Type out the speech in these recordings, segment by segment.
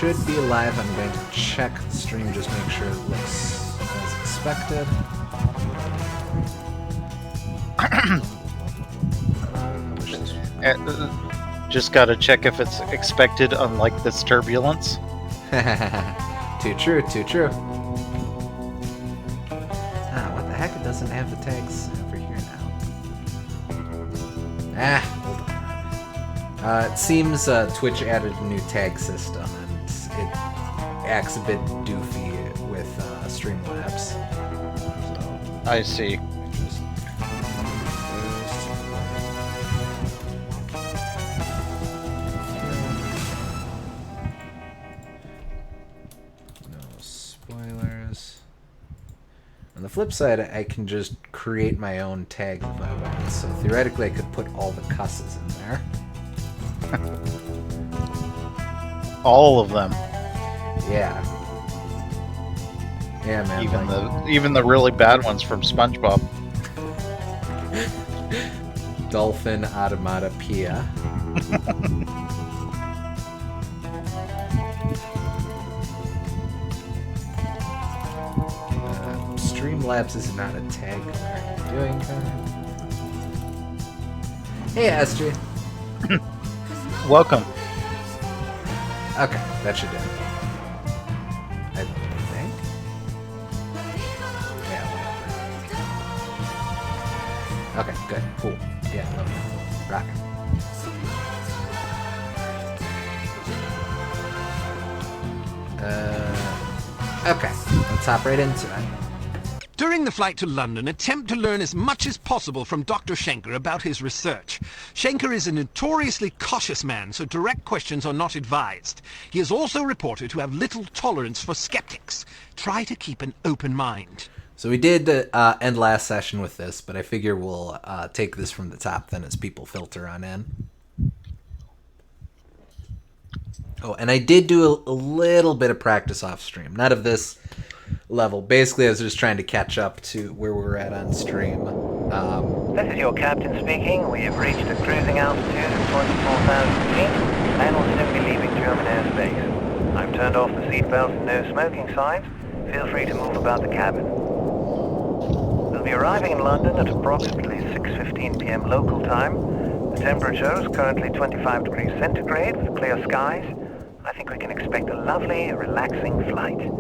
should be live. I'm going to check the stream, just make sure it looks as expected. Just gotta check if it's expected, unlike this Turbulence. Too true, too true. Ah, what the heck? It doesn't have the tags over here now. Hold on. It seems Twitch added a new tag system, and it acts a bit doofy with Streamlabs. So, I see. On the flip side, I can just create my own tag if I want, so theoretically I could put all the cusses in there. All of them. Yeah. Yeah, man. Even the really bad ones from SpongeBob. Dolphin Automata Pia. Streamlabs is not a tag. What are you doing, guys? Hey, SG. Welcome. Okay, that should do it. I think. Yeah, whatever. Okay, good, cool. Yeah, love it. Rockin'. Okay, let's hop right into it. During the flight to London, attempt to learn as much as possible from Dr. Schenker about his research. Schenker is a notoriously cautious man, so direct questions are not advised. He is also reported to have little tolerance for skeptics. Try to keep an open mind. So we did end last session with this, but I figure we'll take this from the top then as people filter on in. Oh, and I did do a little bit of practice off stream. Not of this level. Basically, I was just trying to catch up to where we were at on stream. This is your captain speaking. We have reached a cruising altitude of 24,000 feet and will soon be leaving German airspace. I've turned off the seatbelt and no smoking signs. Feel free to move about the cabin. We'll be arriving in London at approximately 6:15 p.m. local time. The temperature is currently 25 degrees centigrade with clear skies. I think we can expect a lovely, relaxing flight.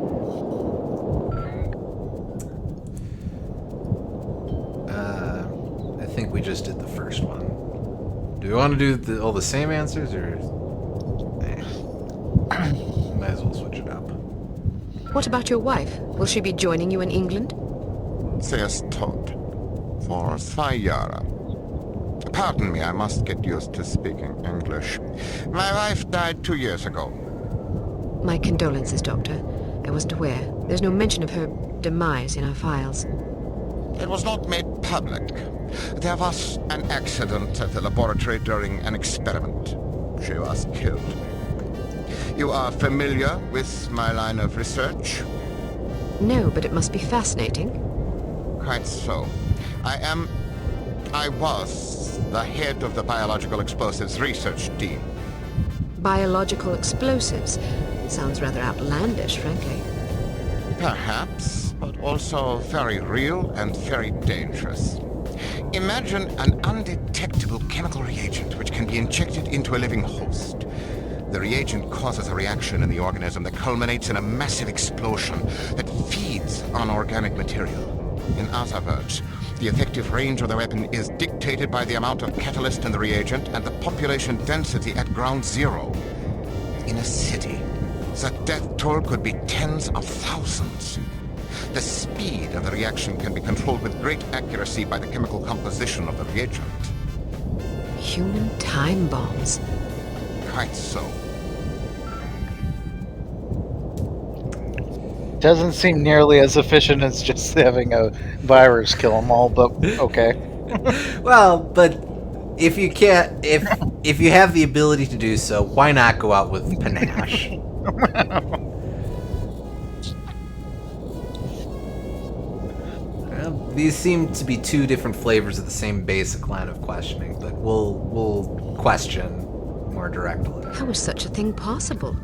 I think we just did the first one. Do we want to do all the same answers, or might as well switch it up? What about your wife? Will she be joining you in England? She is told. For 5 years. Pardon me, I must get used to speaking English. My wife died 2 years ago. My condolences, Doctor. I wasn't aware. There's no mention of her demise in our files. It was not made public. There was an accident at the laboratory during an experiment. She was killed. You are familiar with my line of research? No, but it must be fascinating. Quite so. I was the head of the Biological Explosives Research Team. Biological explosives? Sounds rather outlandish, frankly. Perhaps, but also very real and very dangerous. Imagine an undetectable chemical reagent which can be injected into a living host. The reagent causes a reaction in the organism that culminates in a massive explosion that feeds on organic material. In other words, the effective range of the weapon is dictated by the amount of catalyst in the reagent and the population density at ground zero. In a city, the death toll could be tens of thousands. The speed of the reaction can be controlled with great accuracy by the chemical composition of the reagent. Human time bombs. Quite so. Doesn't seem nearly as efficient as just having a virus kill them all, but okay. Well, but if you can't, if you have the ability to do so, why not go out with panache? Well, these seem to be two different flavors of the same basic line of questioning, but we'll question more directly. How is such a thing possible?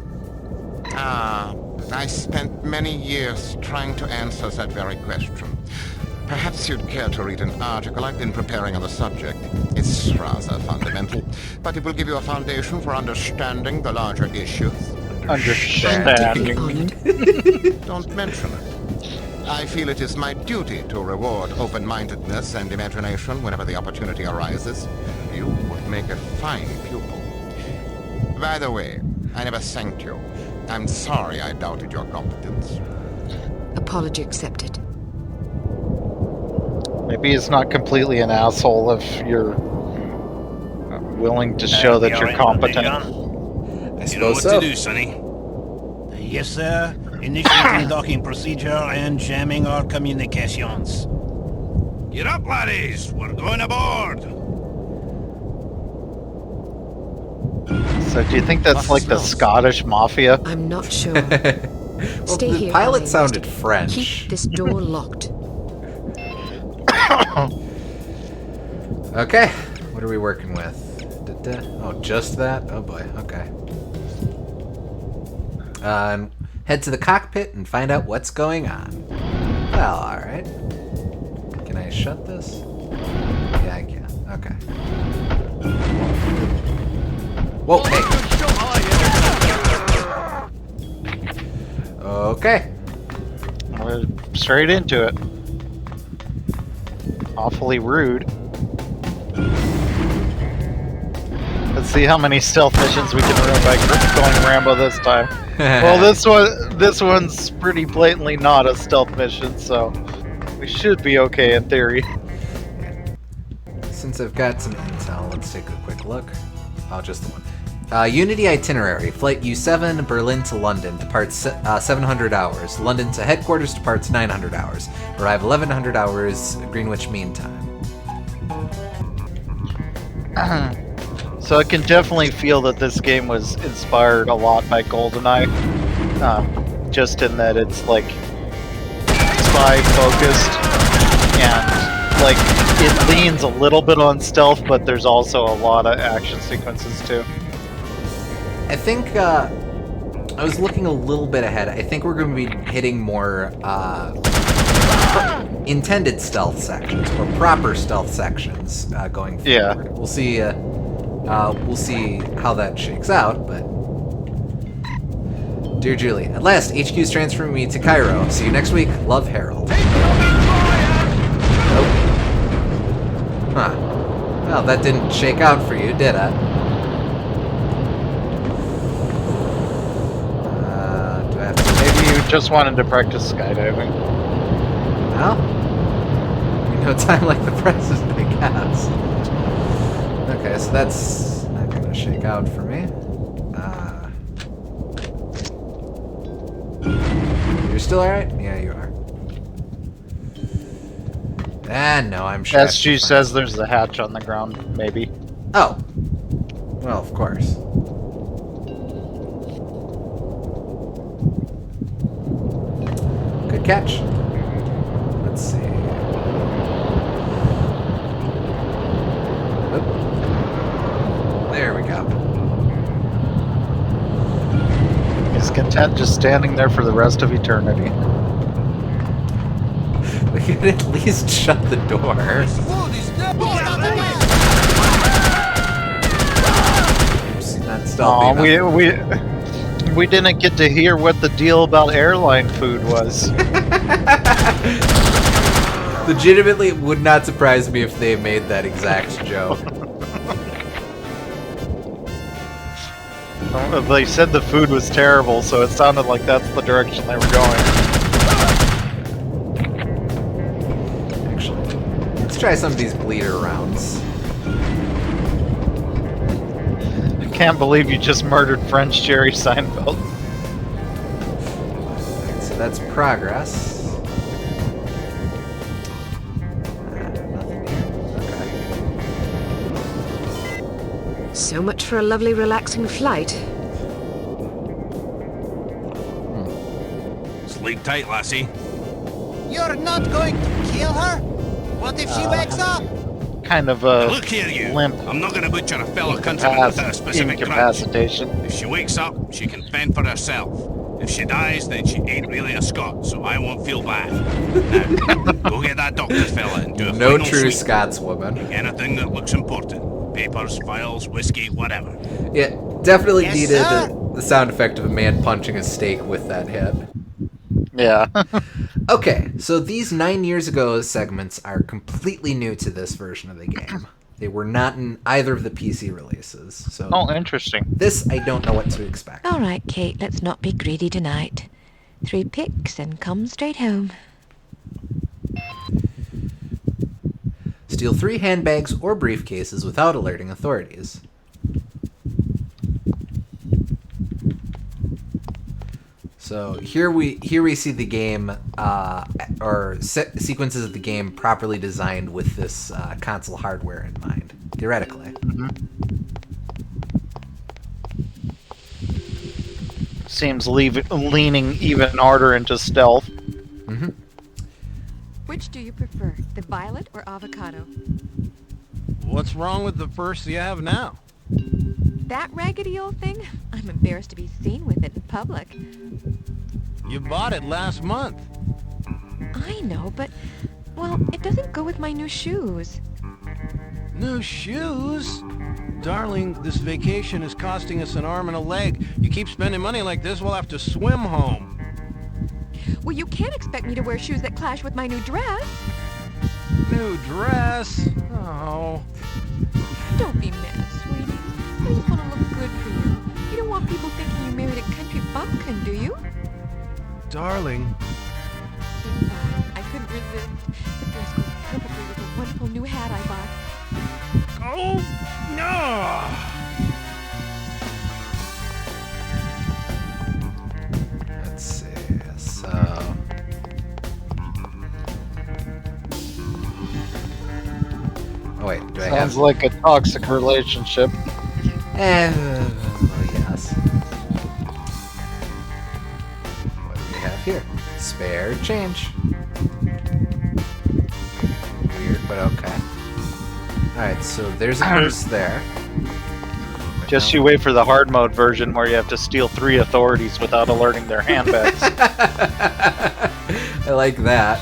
I spent many years trying to answer that very question. Perhaps you'd care to read an article I've been preparing on the subject. It's rather fundamental, but it will give you a foundation for understanding the larger issues. I'm deeply honored. Don't mention it. I feel it is my duty to reward open-mindedness and imagination whenever the opportunity arises. You would make a fine pupil. By the way, I never thanked you. I'm sorry I doubted your competence. Apology accepted. Maybe he's not completely an asshole if you're willing to show that you're competent. I You know what suppose so. to do, Sonny. Yes, sir. Initiating docking procedure and jamming our communications. Get up, laddies. We're going aboard. So do you think that's like the Scottish mafia? I'm not sure. Well, Stay the here. pilot Ellie. sounded French. Keep this door locked. Okay, what are we working with? Oh, just that? Oh boy, okay. And head to the cockpit and find out what's going on. Well, alright. Can I shut this? Yeah, I can. Okay. Whoa, hey! Okay. We're straight into it. Awfully rude. Let's see how many stealth missions we can ruin by going Rambo this time. Well, this one's pretty blatantly not a stealth mission, so we should be okay in theory. Since I've got some intel, let's take a quick look. Oh, just the one. Unity itinerary. Flight U7, Berlin to London, departs 700 hours. London to headquarters, departs 900 hours. Arrive 1100 hours, Greenwich Mean Time. So I can definitely feel that this game was inspired a lot by GoldenEye. Just in that it's like spy focused and like it leans a little bit on stealth, but there's also a lot of action sequences too. I think I was looking a little bit ahead. I think we're going to be hitting more intended stealth sections or proper stealth sections going forward. Yeah. We'll see how that shakes out, but dear Julie, at last HQ's transferring me to Cairo. See you next week. Love, Harold. Nope. Huh. Well, that didn't shake out for you, did it? Maybe you just wanted to practice skydiving. Well, no time like the present, I guess. Okay, so that's not gonna shake out for me. You're still alright? Yeah, you are. No, I'm sure. SG says there's a hatch on the ground, maybe. Oh. Well, of course. Good catch. Let's see. Oop. There we go. He's content just standing there for the rest of eternity. We could at least shut the door. Oops, not stealthy enough. We didn't get to hear what the deal about airline food was. Legitimately, it would not surprise me if they made that exact joke. They said the food was terrible, so it sounded like that's the direction they were going. Actually, let's try some of these bleeder rounds. I can't believe you just murdered French Jerry Seinfeld. Alright, so that's progress. Nothing here. Okay. So much for a lovely, relaxing flight. Sleep tight, lassie. You're not going to kill her? What if she wakes up? Kind of a Look here, you. limp I'm not going to butcher a fellow countryman without a specific crime. incapacitation. If she wakes up, she can fend for herself. If she dies, then she ain't really a Scot, so I won't feel bad. Now, go get that doctor fella and do a No final true sweep. Scotswoman. Anything that looks important. Papers, files, whiskey, whatever. Yeah, definitely Yes, needed sir. the sound effect of a man punching a steak with that hit. Yeah. Okay, so these 9 years ago segments are completely new to this version of the game. They were not in either of the PC releases, so Oh, interesting. this I don't know what to expect. All right, Kate, let's not be greedy tonight. 3 picks and come straight home. Steal 3 handbags or briefcases without alerting authorities. So here we see the game, or sequences of the game properly designed with this console hardware in mind, theoretically. Seems leaning even harder into stealth. Which do you prefer, the violet or avocado? What's wrong with the purse you have now? That raggedy old thing? I'm embarrassed to be seen with it in public. You bought it last month. I know, but, well, it doesn't go with my new shoes. New shoes? Darling, this vacation is costing us an arm and a leg. You keep spending money like this, we'll have to swim home. Well, you can't expect me to wear shoes that clash with my new dress. New dress? Oh. Don't be mad, sweetie. I just want to look good for you. You don't want people thinking you married a country bumpkin, do you? Darling. It's fine. I couldn't resist. The dress goes perfectly with the wonderful new hat I bought. Oh, no! Let's see. So oh wait, do I have? Sounds like a toxic relationship. Yes. What do we have here? Spare change. Weird, but okay. Alright, so there's a purse there. Just you wait for the hard mode version where you have to steal 3 authorities without alerting their handbags. I like that.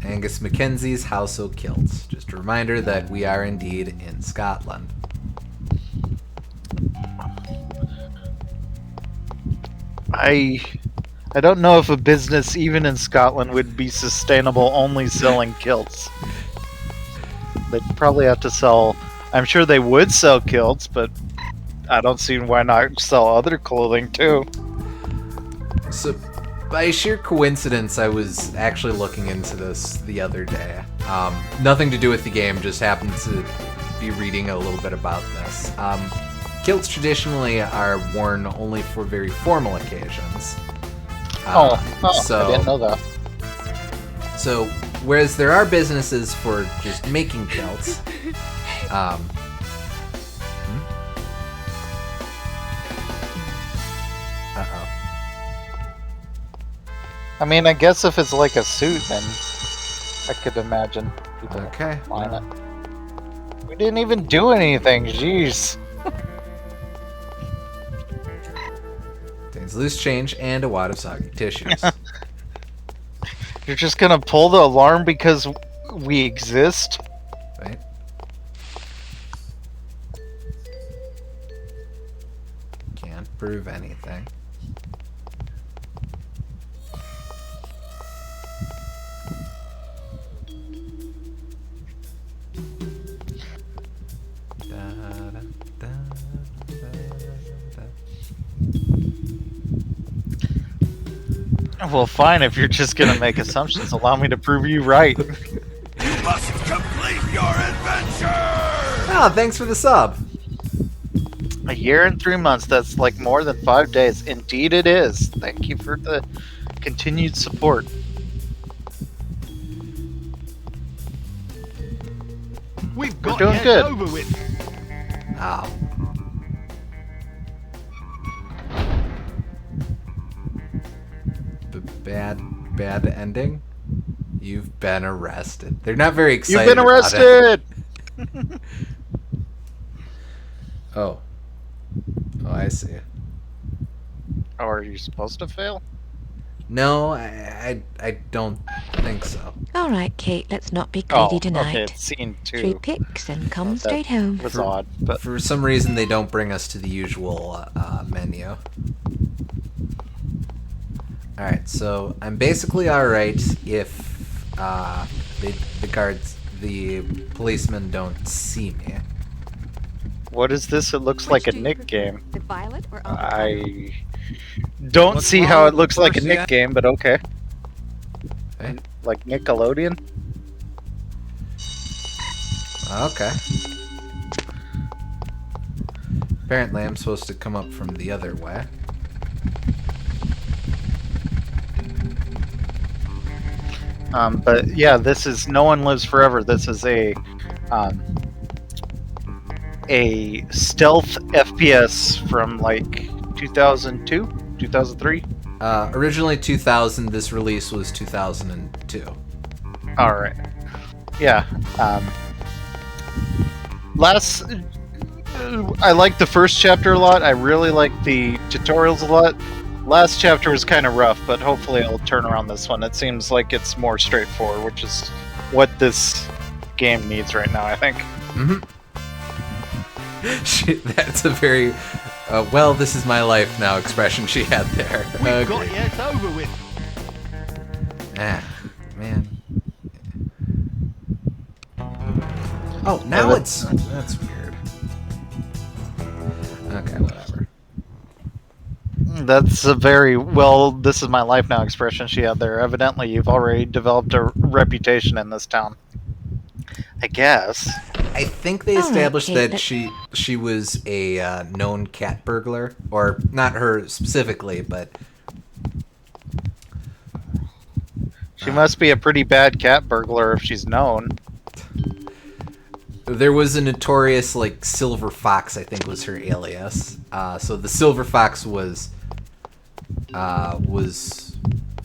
Angus Mackenzie's House o' Kilts. Just a reminder that we are indeed in Scotland. I don't know if a business even in Scotland would be sustainable only selling kilts. They'd probably have to sell... I'm sure they would sell kilts, but I don't see why not sell other clothing too. So, by sheer coincidence, I was actually looking into this the other day. Nothing to do with the game, just happened to be reading a little bit about this. Kilts traditionally are worn only for very formal occasions. I didn't know that. So, whereas there are businesses for just making kilts, I mean, I guess if it's like a suit, then I could imagine people Okay. buying it. We didn't even do anything, jeez. Contains loose change and a wad of soggy tissues. You're just gonna pull the alarm because we exist? Right? Can't prove anything. Well, fine, if you're just gonna make assumptions, allow me to prove you right. You must complete your adventure! Oh, thanks for the sub. A year and 3 months, that's like more than 5 days. Indeed it is. Thank you for the continued support. We've got doing heads good. over with. Oh. Bad ending? You've been arrested. They're not very excited. You've been arrested! About it. Oh. Oh, I see. Oh, are you supposed to fail? No, I don't think so. All right, Kate, let's not be greedy tonight. Okay, it's scene 2. 3 picks and come That straight home. was odd, but For some reason, they don't bring us to the usual menu. Alright, so I'm basically alright if the policemen don't see me. what is this? It looks like a Nick game. The violet or I don't What's see wrong how with it looks like a Percy? Nick game, but okay. Okay. Like Nickelodeon? Okay. Apparently, I'm supposed to come up from the other way. But yeah, this is No One Lives Forever. This is a stealth FPS from like 2002, 2003. Originally 2000, this release was 2002. All right. Yeah. I like the first chapter a lot. I really like the tutorials a lot. Last chapter was kind of rough, but hopefully I'll turn around this one. It seems like it's more straightforward, which is what this game needs right now, I think. Mm-hmm. That's a very, well, this is my life now expression she had there. We've got you, it's over with. Ah, man. Oh, now it's... That's weird. Okay, whatever. That's a very, well, this is my life now expression she had there. Evidently, you've already developed a reputation in this town. I guess. I think they established that she was a known cat burglar. Or, not her specifically, but... She must be a pretty bad cat burglar if she's known. There was a notorious, like, Silver Fox, I think was her alias. So the Silver Fox was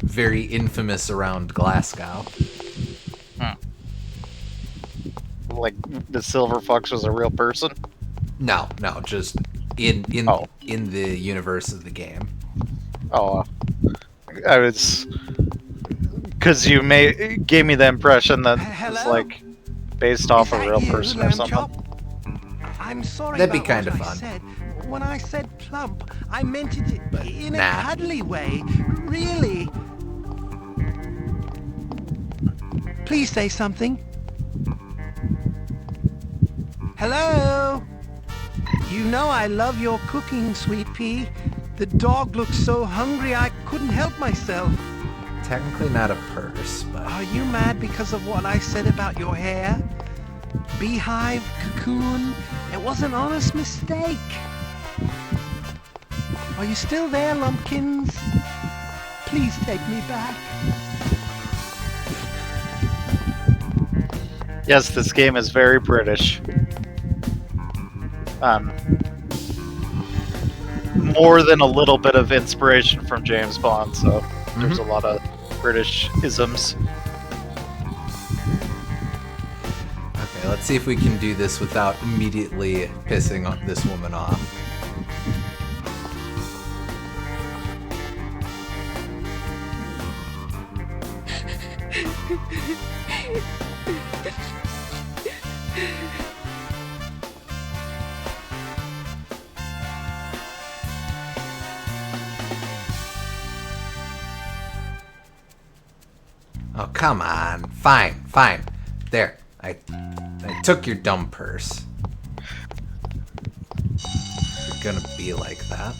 very infamous around Glasgow. Like, the Silver Fox was a real person? No, just in the universe of the game. Oh, I was... Because you gave me the impression that it's, like, based off a real person or something. I'm sorry. That'd be about kinda what I fun. said. When I said plump, I meant it But in a nah. cuddly way. Really. Please say something. Hello? You know I love your cooking, Sweet Pea. The dog looked so hungry I couldn't help myself. Technically not a purse, but... Are you mad because of what I said about your hair? Beehive, cocoon, it was an honest mistake. Are you still there, Lumpkins? Please take me back. Yes, this game is very British. More than a little bit of inspiration from James Bond, so there's a lot of British isms. Okay, let's see if we can do this without immediately pissing this woman off. Oh, come on. Fine. There. I took your dumb purse. You're gonna be like that.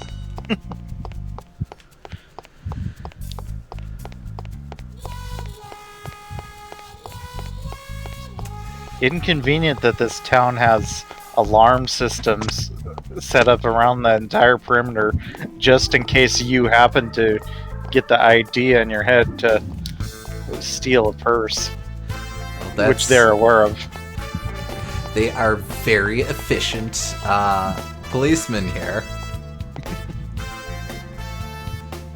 Inconvenient that this town has alarm systems set up around the entire perimeter just in case you happen to get the idea in your head to steal a purse, which they're aware of. They are very efficient policemen here.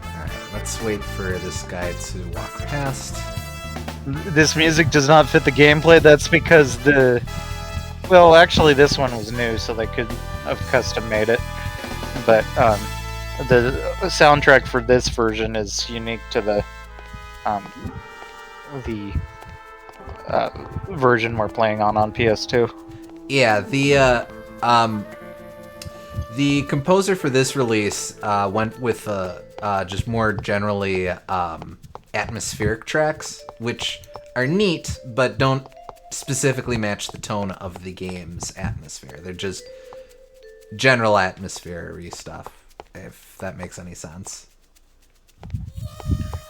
Alright, let's wait for this guy to walk past. this music does not fit the gameplay. That's because well, actually, this one was new, so they could have custom made it. But the soundtrack for this version is unique to the version we're playing on PS2. Yeah, the composer for this release went with just more generally atmospheric tracks, which are neat, but don't specifically match the tone of the game's atmosphere. They're just general atmosphere-y stuff, if that makes any sense.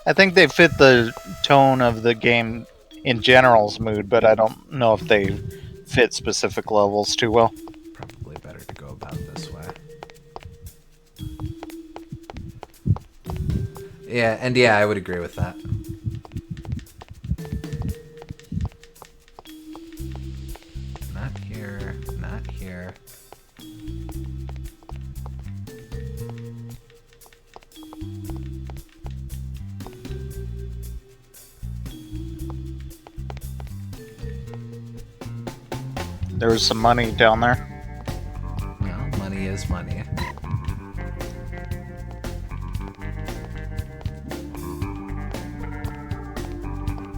I think they fit the tone of the game in general's mood, but I don't know if they fit specific levels too well. Probably better to go about it this way. Yeah, and yeah, I would agree with that. Not here, not here. There was some money down there. Well, money is money.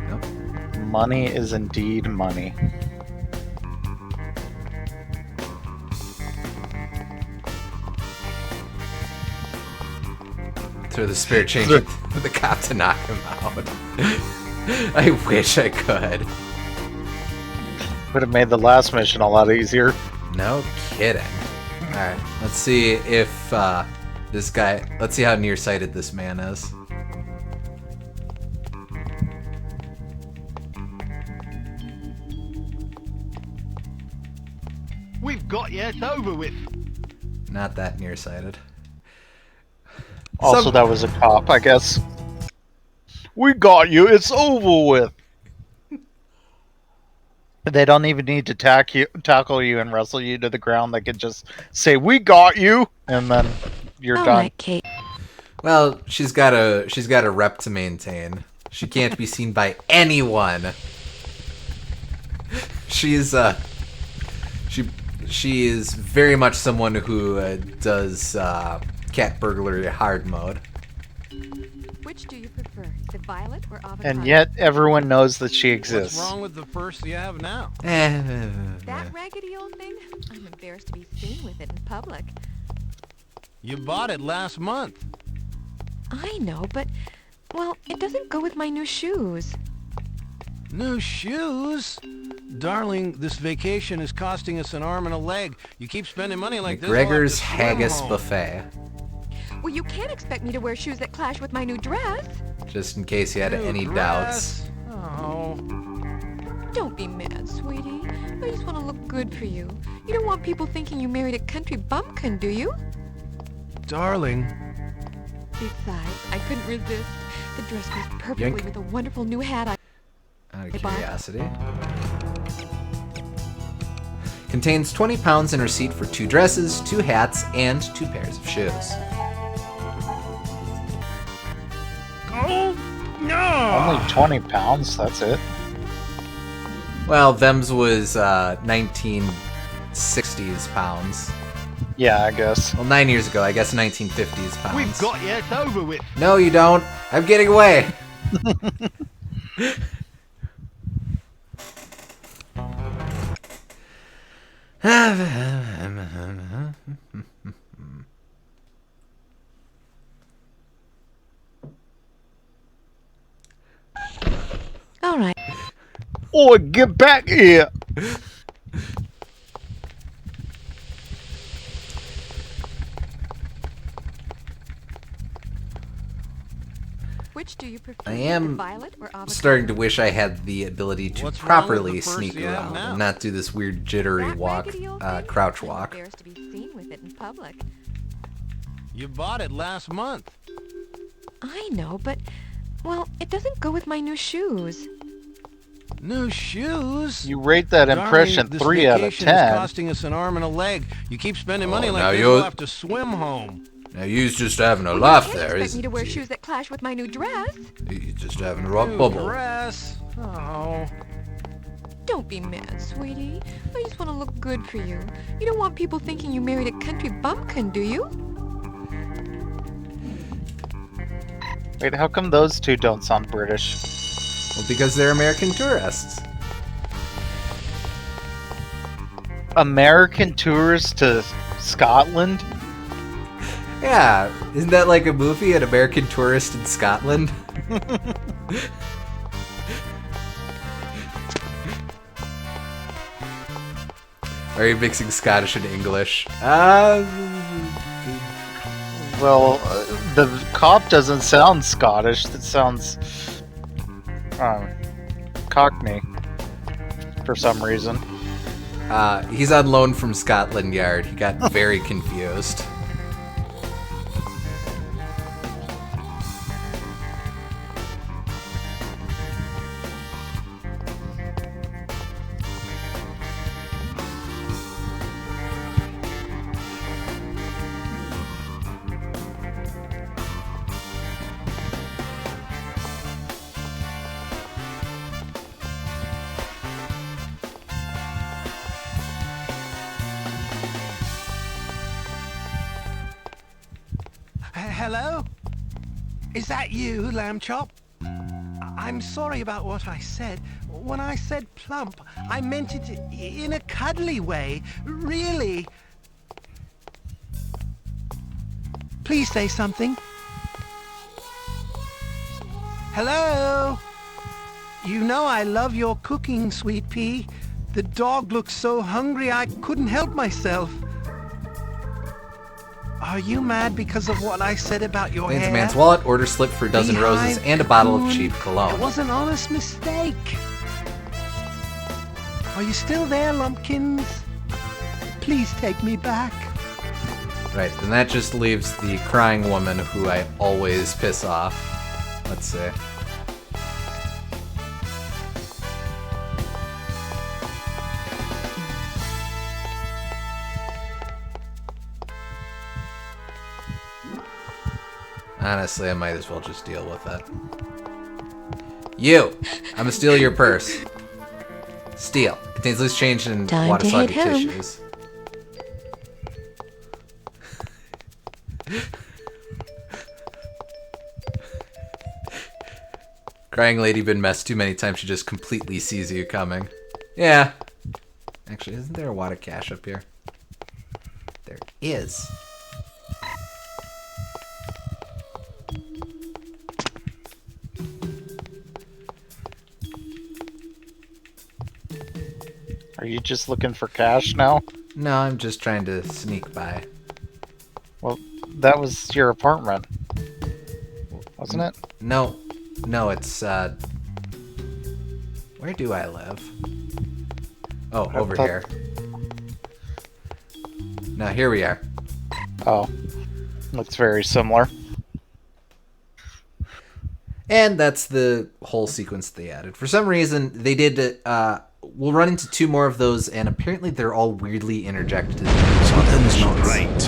Nope. Money is indeed money. Throw the spare change at the cop to knock him out. I wish I could. Would have made the last mission a lot easier. No kidding. Alright, let's see if this guy... Let's see how nearsighted this man is. We've got you. It's over with. Not that nearsighted. Also, that was a cop, I guess. We got you. It's over with. They don't even need to tackle you and wrestle you to the ground. They could just say, "We got you," and then you're All done. right, Kate. Well, she's got a rep to maintain. She can't be seen by anyone. She is very much someone who does cat burglary hard mode. Which do you prefer, the violet or avocado? And yet, everyone knows that she exists. What's wrong with the first you have now? That raggedy old thing? I'm embarrassed to be seen with it in public. You bought it last month. I know, but, well, it doesn't go with my new shoes. New shoes? Darling, this vacation is costing us an arm and a leg. You keep spending money like this. McGregor's Haggis Buffet. Well, you can't expect me to wear shoes that clash with my new dress. Just in case you had New any dress? doubts. Oh. Don't be mad, sweetie. I just want to look good for you. You don't want people thinking you married a country bumpkin, do you? Darling. Besides, I couldn't resist. The dress goes perfectly Yank. with a wonderful new hat I Out of bought. curiosity. Contains 20 pounds in receipt for 2 dresses, 2 hats, and 2 pairs of shoes. Oh, no! Only 20 pounds, that's it. Well, them's was 1960s pounds. Yeah, I guess. Well, 9 years ago, I guess 1950s pounds. We've got you. It's over with. No, you don't. I'm getting away. All right. Oh, get back here! Which do you prefer? I am the violet or avocado? starting to wish I had the ability to What's wrong with properly the first sneak you have around now? and not do this weird jittery That walk, raggedy old thing? crouch I'm walk. embarrassed to be seen with it in public. You bought it last month. I know, but, well, it doesn't go with my new shoes. New shoes? You rate that impression Darling, 3 out of this vacation 10. is costing us an arm and a leg. You keep spending money Oh, like now this, you'll- we'll have to swim home. Now, you's just having a Well, laugh you can't there, expect me isn't to wear you? shoes that clash with my new dress. You're just having a rock New bubble. dress? Oh. don't be mad, sweetie. I just want to look good for you. You don't want people thinking you married a country bumpkin, do you? Wait, how come those two don't sound British? Well, because they're American tourists. American tourists to Scotland? Yeah, isn't that like a movie, An American Tourist in Scotland? Are you mixing Scottish and English? Well, the cop doesn't sound Scottish. It sounds Cockney for some reason. He's on loan from Scotland Yard. He got very confused. Hello? Is that you, Lamb Chop? I'm sorry about what I said. When I said plump, I meant it in a cuddly way. Really. Please say something. Hello? You know I love your cooking, Sweet Pea. The dog looked so hungry I couldn't help myself. Are you mad because of what I said about your Lands a hair? man's wallet, order slip for a dozen roses, and a bottle of cheap cologne. It was an honest mistake. Are you still there, Lumpkins? Please take me back. Right, and that just leaves the crying woman who I always piss off. Let's see. Honestly, I might as well just deal with it. You! I'm gonna steal your purse. Steal. Contains loose change and Time to water-soluble hit home. tissues. Crying lady been messed too many times she just completely sees you coming. Yeah. Actually, isn't there a wad of cash up here? There is. Are you just looking for cash now? No, I'm just trying to sneak by. Well, that was your apartment, wasn't it? No, it's, where do I live? Oh, over here. Now, here we are. Oh, looks very similar. And that's the whole sequence they added. For some reason, they did, we'll run into two more of those, and apparently they're all weirdly interjected. Something's not right.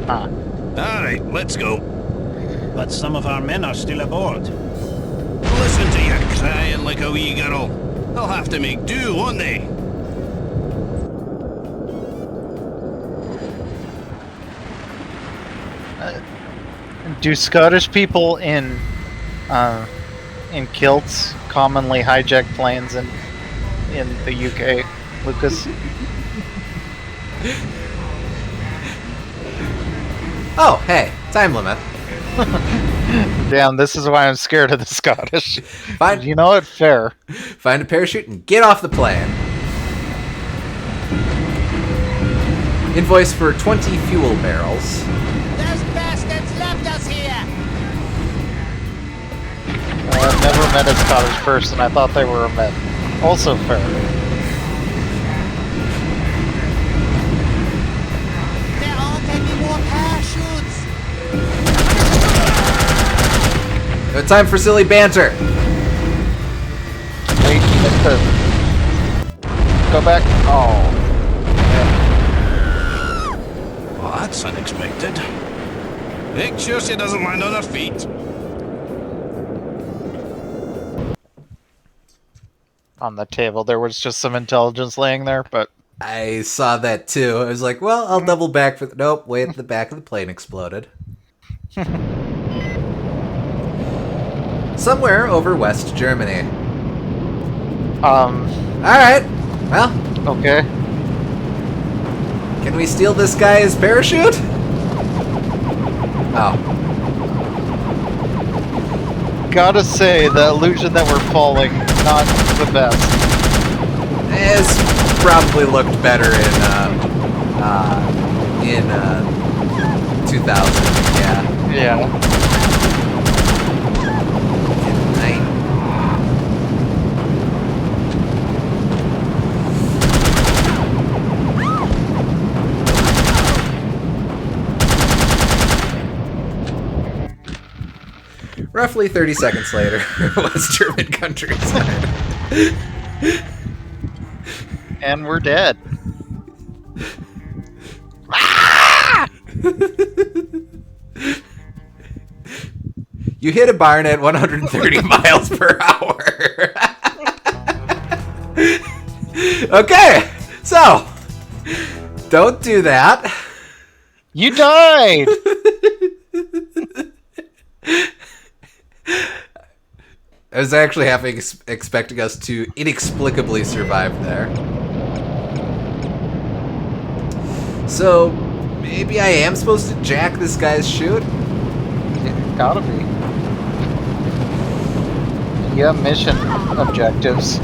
Huh. Alright, let's go. But some of our men are still aboard. Listen to you crying like a wee girl. They'll have to make do, won't they? Do Scottish people in kilts commonly hijack planes in the UK, Lucas? Oh, hey, time limit. Damn, this is why I'm scared of the Scottish. Find, You know what? Fair. find a parachute and get off the plane. Invoice for 20 fuel barrels. Those bastards left us here! I've never met a Scottish person. I thought they were a men. Also fair. There aren't any more parachutes! No time for silly banter. Wait, you missed it. Go back. Oh. Well, that's unexpected. Make sure she doesn't land on her feet. on the table. There was just some intelligence laying there, but I saw that too. I was like, well, I'll double back for nope, wait, the back of the plane exploded. Somewhere over West Germany. Alright. Well. Okay. Can we steal this guy's parachute? Oh. Gotta say, the illusion that we're falling, not the best. It's probably looked better in 2000, yeah. Yeah. Roughly 30 seconds later, West German countryside. And we're dead. You hit a barn at 130 miles per hour. Okay, so don't do that. You died! I was actually expecting us to inexplicably survive there. So, maybe I am supposed to jack this guy's chute? Yeah, gotta be. Yeah, mission objectives.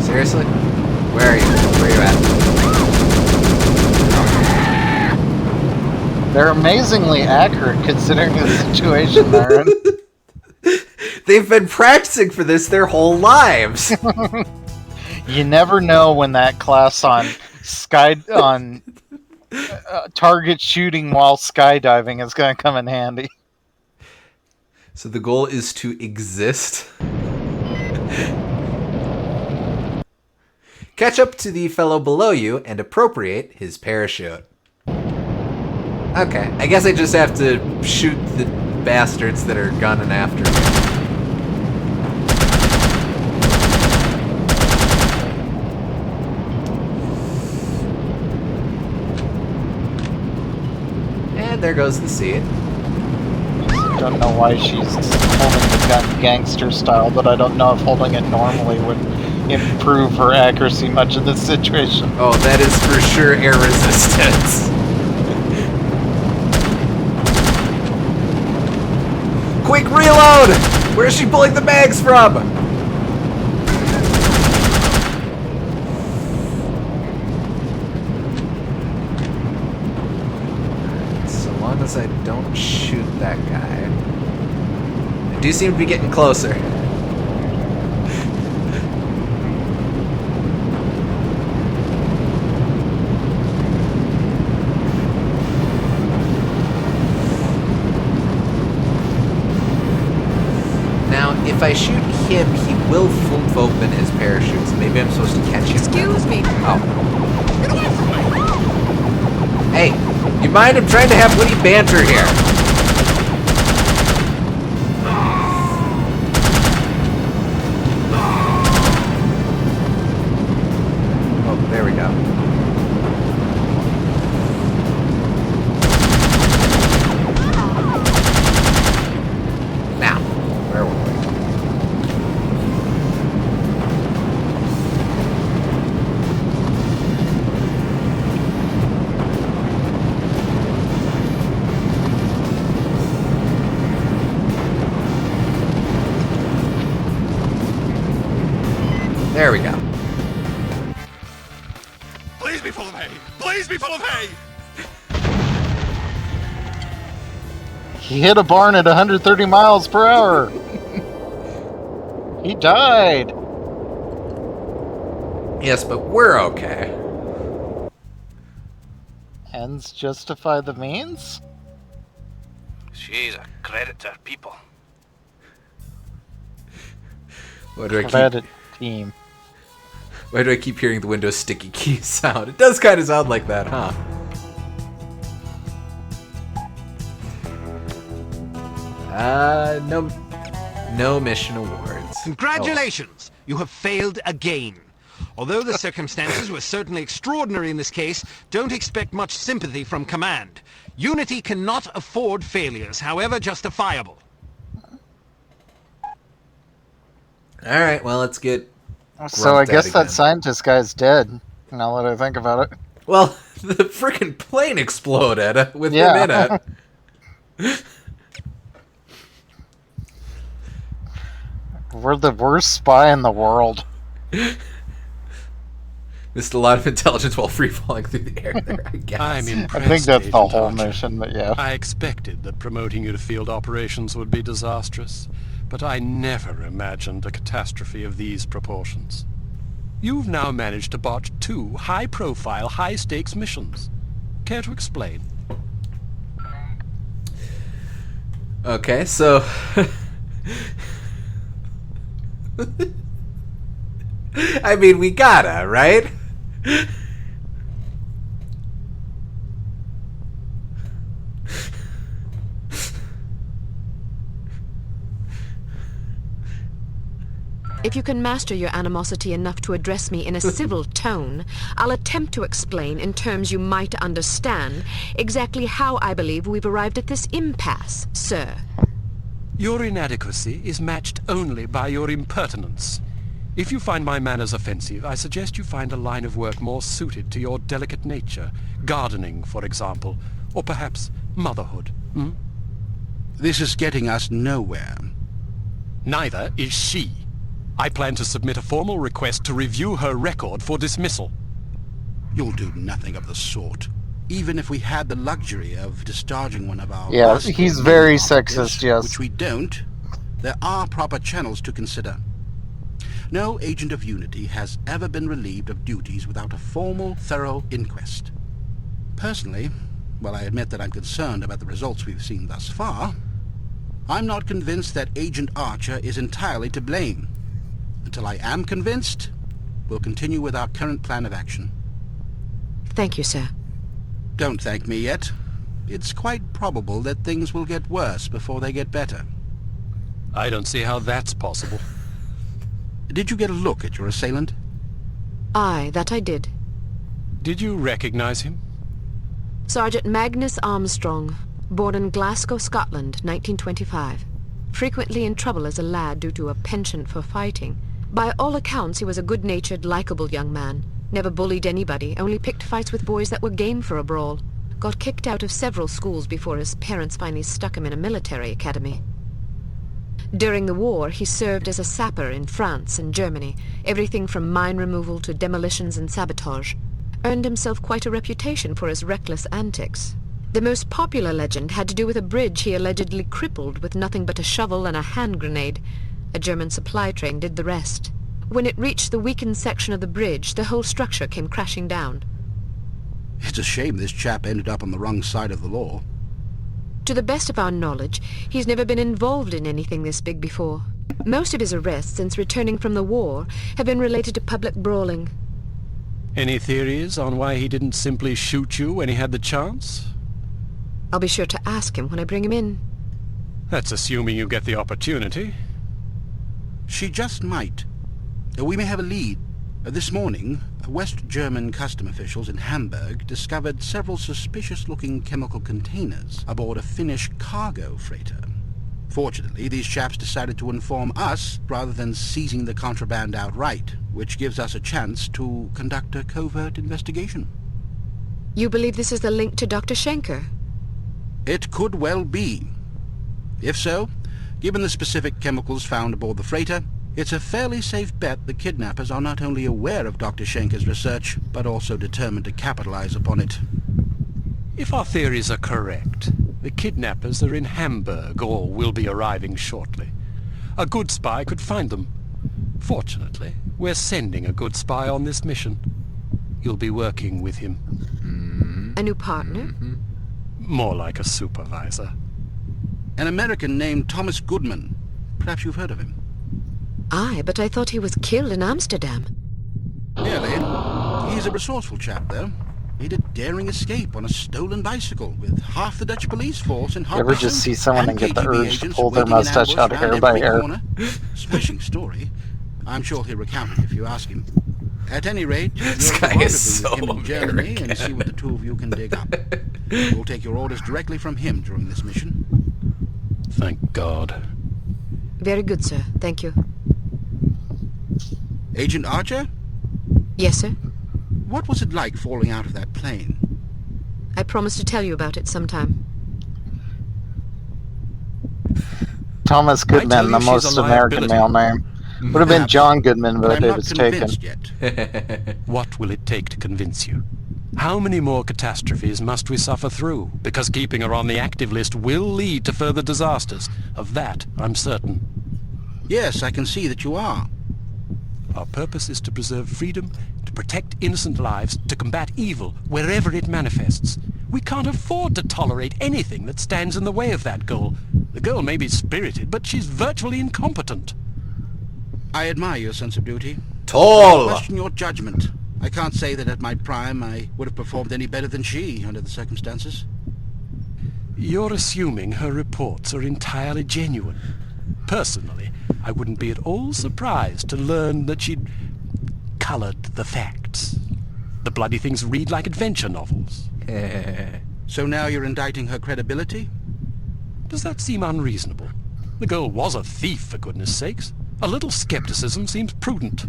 Seriously? Where are you? Where are you at? They're amazingly accurate considering the situation they're in. They've been practicing for this their whole lives. You never know when that class on target shooting while skydiving is going to come in handy. So the goal is to exist. Catch up to the fellow below you and appropriate his parachute. Okay, I guess I just have to shoot the bastards that are gunning after me. And there goes the seat. I don't know why she's holding the gun gangster style, but I don't know if holding it normally would improve her accuracy much in this situation. Oh, that is for sure air resistance. Quick reload! Where is she pulling the mags from? So long as I don't shoot that guy. I do seem to be getting closer. If I shoot him, he will flip open his parachute, so maybe I'm supposed to catch him. Excuse me. Oh. Get away from me! Hey, you mind? I'm trying to have witty banter here. Oh, there we go. Now, where were we? There we go. Please be full of hay! Please be full of hay! He hit a barn at 130 miles per hour. He died. Yes, but we're okay. Ends justify the means? She's a credit to her people. Why do I Credit team. Why do I keep hearing the Windows sticky key sound? It does kind of sound like that, huh? No mission awards. Congratulations! You have failed again. Although the circumstances were certainly extraordinary in this case, don't expect much sympathy from command. Unity cannot afford failures, however justifiable. Alright, well, let's get... So I grumped guess at that again. scientist guy's dead, now that I think about it. Well, the freaking plane exploded with him Yeah. in it. We're the worst spy in the world. Missed a lot of intelligence while free-falling through the air there, I guess. I'm impressed, I think that's the Agent whole Archer. mission, but yeah. I expected that promoting you to field operations would be disastrous, but I never imagined a catastrophe of these proportions. You've now managed to botch 2 high-profile, high-stakes missions. Care to explain? Okay, so... I mean, we gotta, right? If you can master your animosity enough to address me in a civil tone, I'll attempt to explain in terms you might understand exactly how I believe we've arrived at this impasse, sir. Your inadequacy is matched only by your impertinence. If you find my manners offensive, I suggest you find a line of work more suited to your delicate nature. Gardening, for example, or perhaps motherhood. This is getting us nowhere. Neither is she. I plan to submit a formal request to review her record for dismissal. You'll do nothing of the sort. Even if we had the luxury of discharging one of our... Yeah, master he's very operatives, sexist, yes. Which we don't, there are proper channels to consider. No agent of Unity has ever been relieved of duties without a formal, thorough inquest. Personally, while I admit that I'm concerned about the results we've seen thus far, I'm not convinced that Agent Archer is entirely to blame. Until I am convinced, we'll continue with our current plan of action. Thank you, sir. Don't thank me yet. It's quite probable that things will get worse before they get better. I don't see how that's possible. Did you get a look at your assailant? Aye, that I did. Did you recognize him? Sergeant Magnus Armstrong, born in Glasgow, Scotland, 1925. Frequently in trouble as a lad due to a penchant for fighting. By all accounts, he was a good-natured, likable young man. Never bullied anybody, only picked fights with boys that were game for a brawl. Got kicked out of several schools before his parents finally stuck him in a military academy. During the war, he served as a sapper in France and Germany, everything from mine removal to demolitions and sabotage. Earned himself quite a reputation for his reckless antics. The most popular legend had to do with a bridge he allegedly crippled with nothing but a shovel and a hand grenade. A German supply train did the rest. When it reached the weakened section of the bridge, the whole structure came crashing down. It's a shame this chap ended up on the wrong side of the law. To the best of our knowledge, he's never been involved in anything this big before. Most of his arrests since returning from the war have been related to public brawling. Any theories on why he didn't simply shoot you when he had the chance? I'll be sure to ask him when I bring him in. That's assuming you get the opportunity. She just might. We may have a lead. This morning, West German custom officials in Hamburg discovered several suspicious-looking chemical containers aboard a Finnish cargo freighter. Fortunately, these chaps decided to inform us rather than seizing the contraband outright, which gives us a chance to conduct a covert investigation. You believe this is the link to Dr. Schenker? It could well be. If so, given the specific chemicals found aboard the freighter, it's a fairly safe bet the kidnappers are not only aware of Dr. Schenker's research, but also determined to capitalize upon it. If our theories are correct, the kidnappers are in Hamburg or will be arriving shortly. A good spy could find them. Fortunately, we're sending a good spy on this mission. You'll be working with him. A new partner? More like a supervisor. An American named Thomas Goodman. Perhaps you've heard of him. Aye, but I thought he was killed in Amsterdam. Nearly. He's a resourceful chap, though. Made a daring escape on a stolen bicycle with half the Dutch police force in hot You ever just see someone and get the urge to pull their mustache out hair by hair? Smashing story. I'm sure he'll recount it if you ask him. At any rate, This you'll guy rendezvous is with so him in Germany American. and see what the two of you can dig up. We'll take your orders directly from him during this mission. Thank God. Very good, sir. Thank you. Agent Archer, Yes, sir. what was it like falling out of that plane? I promise to tell you about it sometime. Thomas tell Goodman, you the she's most a American liability. male name. Would have been John Goodman, But but I'm it not was taken. convinced yet. What will it take to convince you? How many more catastrophes must we suffer through? Because keeping her on the active list will lead to further disasters. Of that, I'm certain. Yes, I can see that you are. Our purpose is to preserve freedom, to protect innocent lives, to combat evil wherever it manifests. We can't afford to tolerate anything that stands in the way of that goal. The girl may be spirited, but she's virtually incompetent. I admire your sense of duty. Tall! I question your judgment. I can't say that at my prime I would have performed any better than she under the circumstances. You're assuming her reports are entirely genuine. Personally, I wouldn't be at all surprised to learn that she'd colored the facts. The bloody things read like adventure novels. So now you're indicting her credibility? Does that seem unreasonable? The girl was a thief, for goodness sakes. A little skepticism seems prudent.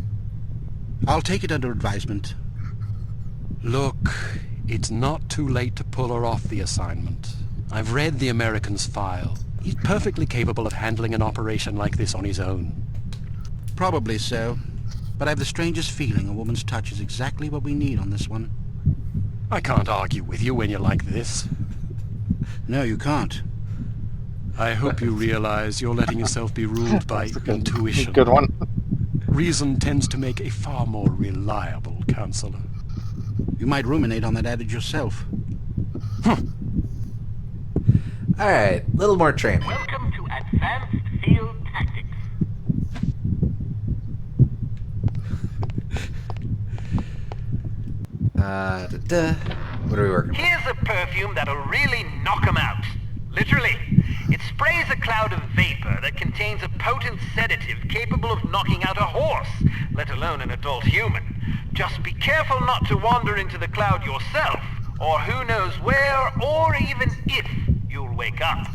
I'll take it under advisement. Look, it's not too late to pull her off the assignment. I've read the American's file. He's perfectly capable of handling an operation like this on his own. Probably so. But I have the strangest feeling a woman's touch is exactly what we need on this one. I can't argue with you when you're like this. No, you can't. I hope you realize you're letting yourself be ruled by intuition. Good one. Reason tends to make a far more reliable counselor. You might ruminate on that adage yourself. Alright, little more training. Welcome to Advanced Field Tactics. What are we working with? Here's a perfume that'll really knock 'em out. Literally. It sprays a cloud of vapor that contains a potent sedative capable of knocking out a horse, let alone an adult human. Just be careful not to wander into the cloud yourself, or who knows where, or even if, you'll wake up.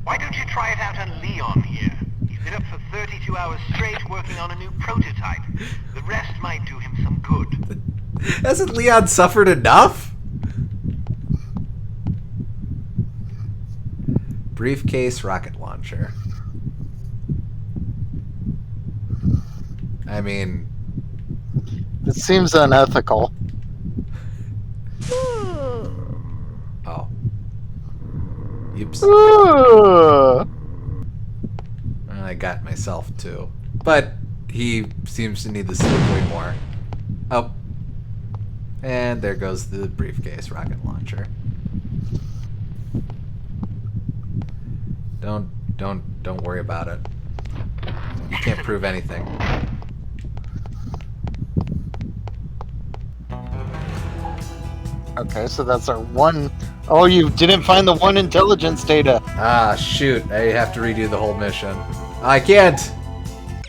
Why don't you try it out on Leon here? He's been up for 32 hours straight working on a new prototype. The rest might do him some good. Hasn't Leon suffered enough? Briefcase rocket launcher. I mean... It seems unethical. Oh. Oops. I got myself too. But he seems to need the sleep way more. Oh. And there goes the briefcase rocket launcher. Don't worry about it. You can't prove anything. Okay, so that's our one... Oh, you didn't find the one intelligence data. Ah, shoot. I have to redo the whole mission. I can't!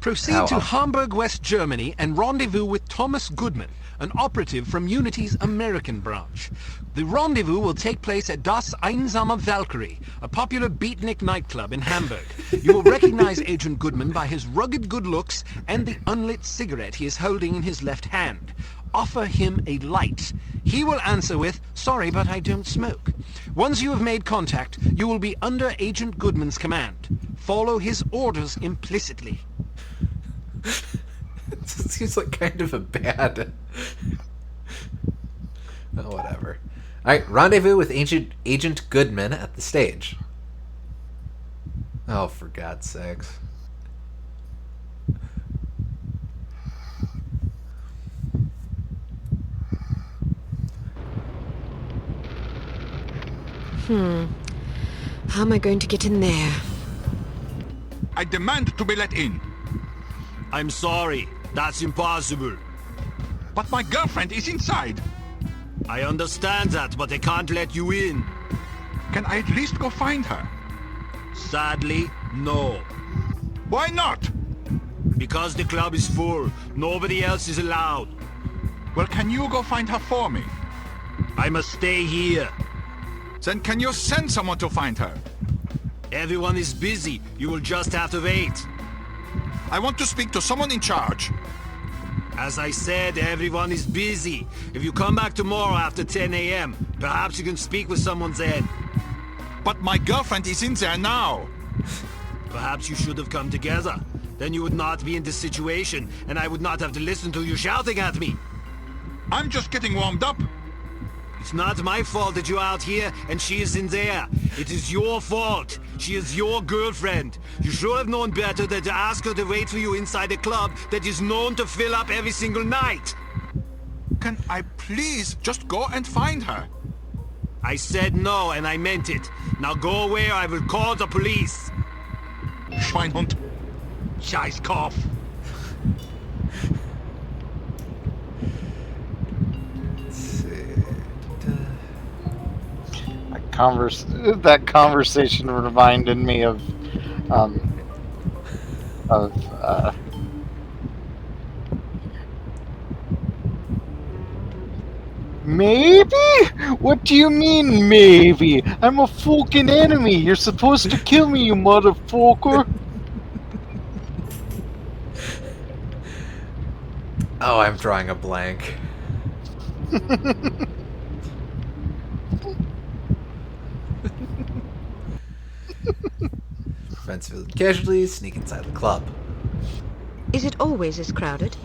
Proceed to Hamburg, West Germany, and rendezvous with Thomas Goodman, an operative from Unity's American branch. The rendezvous will take place at Das Einsame Valkyrie, a popular beatnik nightclub in Hamburg. You will recognize Agent Goodman by his rugged good looks and the unlit cigarette he is holding in his left hand. Offer him a light. He will answer with, "Sorry, but I don't smoke." Once you have made contact, you will be under Agent Goodman's command. Follow his orders implicitly. It seems like kind of a bad... Oh, whatever. Alright, rendezvous with Agent Goodman at the stage. Oh, for God's sakes. How am I going to get in there? I demand to be let in. I'm sorry. That's impossible. But my girlfriend is inside. I understand that, but they can't let you in. Can I at least go find her? Sadly, no. Why not? Because the club is full. Nobody else is allowed. Well, can you go find her for me? I must stay here. Then can you send someone to find her? Everyone is busy. You will just have to wait. I want to speak to someone in charge. As I said, everyone is busy. If you come back tomorrow after 10 a.m., perhaps you can speak with someone then. But my girlfriend is in there now. Perhaps you should have come together. Then you would not be in this situation, and I would not have to listen to you shouting at me. I'm just getting warmed up. It's not my fault that you're out here and she is in there. It is your fault. She is your girlfriend. You should have known better than to ask her to wait for you inside a club that is known to fill up every single night. Can I please just go and find her? I said no, and I meant it. Now go away or I will call the police. Schweinhund. Scheißkopf. That conversation reminded me of maybe? What do you mean, maybe? I'm a fucking enemy. You're supposed to kill me, you motherfucker. Oh, I'm drawing a blank. Prevents villain casualties, sneak inside the club. Is it always as crowded?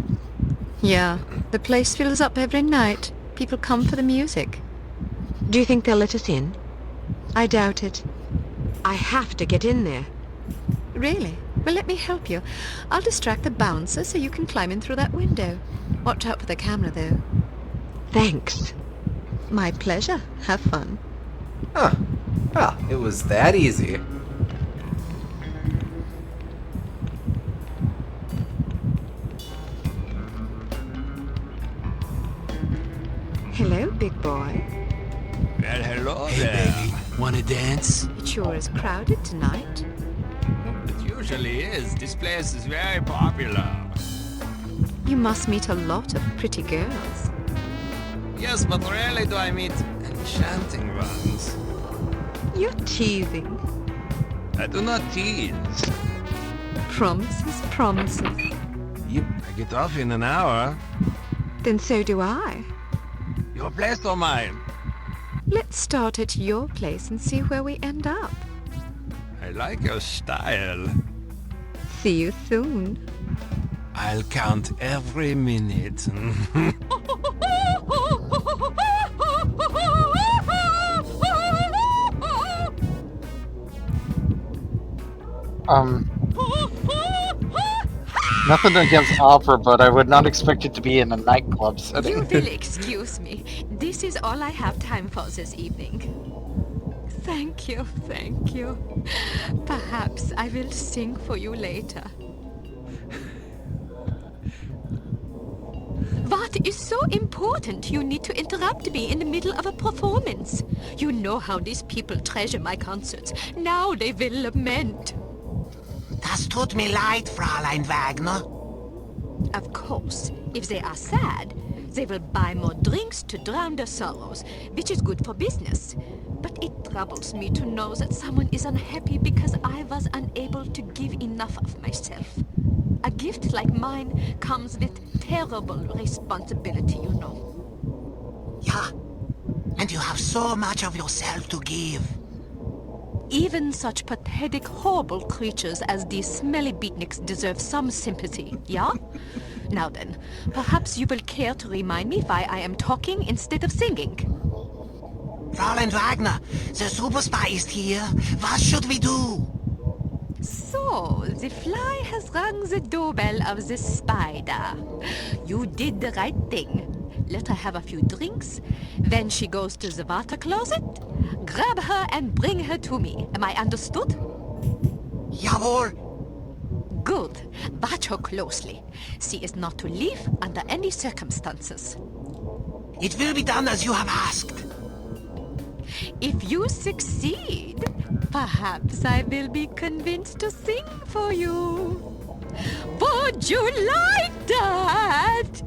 Yeah, the place fills up every night. People come for the music. Do you think they'll let us in? I doubt it. I have to get in there. Really? Well, let me help you. I'll distract the bouncer so you can climb in through that window. Watch out for the camera, though. Thanks. My pleasure. Have fun. Huh. Well, it was that easy. Hello, big boy. Well, hello there. Baby, wanna dance? It sure is crowded tonight. It usually is. This place is very popular. You must meet a lot of pretty girls. Yes, but rarely do I meet enchanting ones. You're teasing. I do not tease. Promises, promises. Yep, I get off in an hour. Then so do I. Your place or mine? Let's start at your place and see where we end up. I like your style. See you soon. I'll count every minute. Nothing against opera, but I would not expect it to be in a nightclub setting. You will excuse me. This is all I have time for this evening. Thank you, thank you. Perhaps I will sing for you later. What is so important you need to interrupt me in the middle of a performance? You know how these people treasure my concerts. Now they will lament. Das tut mir leid, Fräulein Wagner. Of course, if they are sad, they will buy more drinks to drown their sorrows, which is good for business. But it troubles me to know that someone is unhappy because I was unable to give enough of myself. A gift like mine comes with terrible responsibility, you know. Yeah, and you have so much of yourself to give. Even such pathetic, horrible creatures as these smelly beatniks deserve some sympathy, yeah? Now then, perhaps you will care to remind me why I am talking instead of singing. Fräulein Wagner, the super spy is here. What should we do? So, the fly has rung the doorbell of the spider. You did the right thing. let her have a few drinks. Then she goes to the water closet. Grab her and bring her to me. Am I understood? Jawohl. Good. Watch her closely. She is not to leave under any circumstances. It will be done as you have asked. If you succeed, perhaps I will be convinced to sing for you. Would you like that?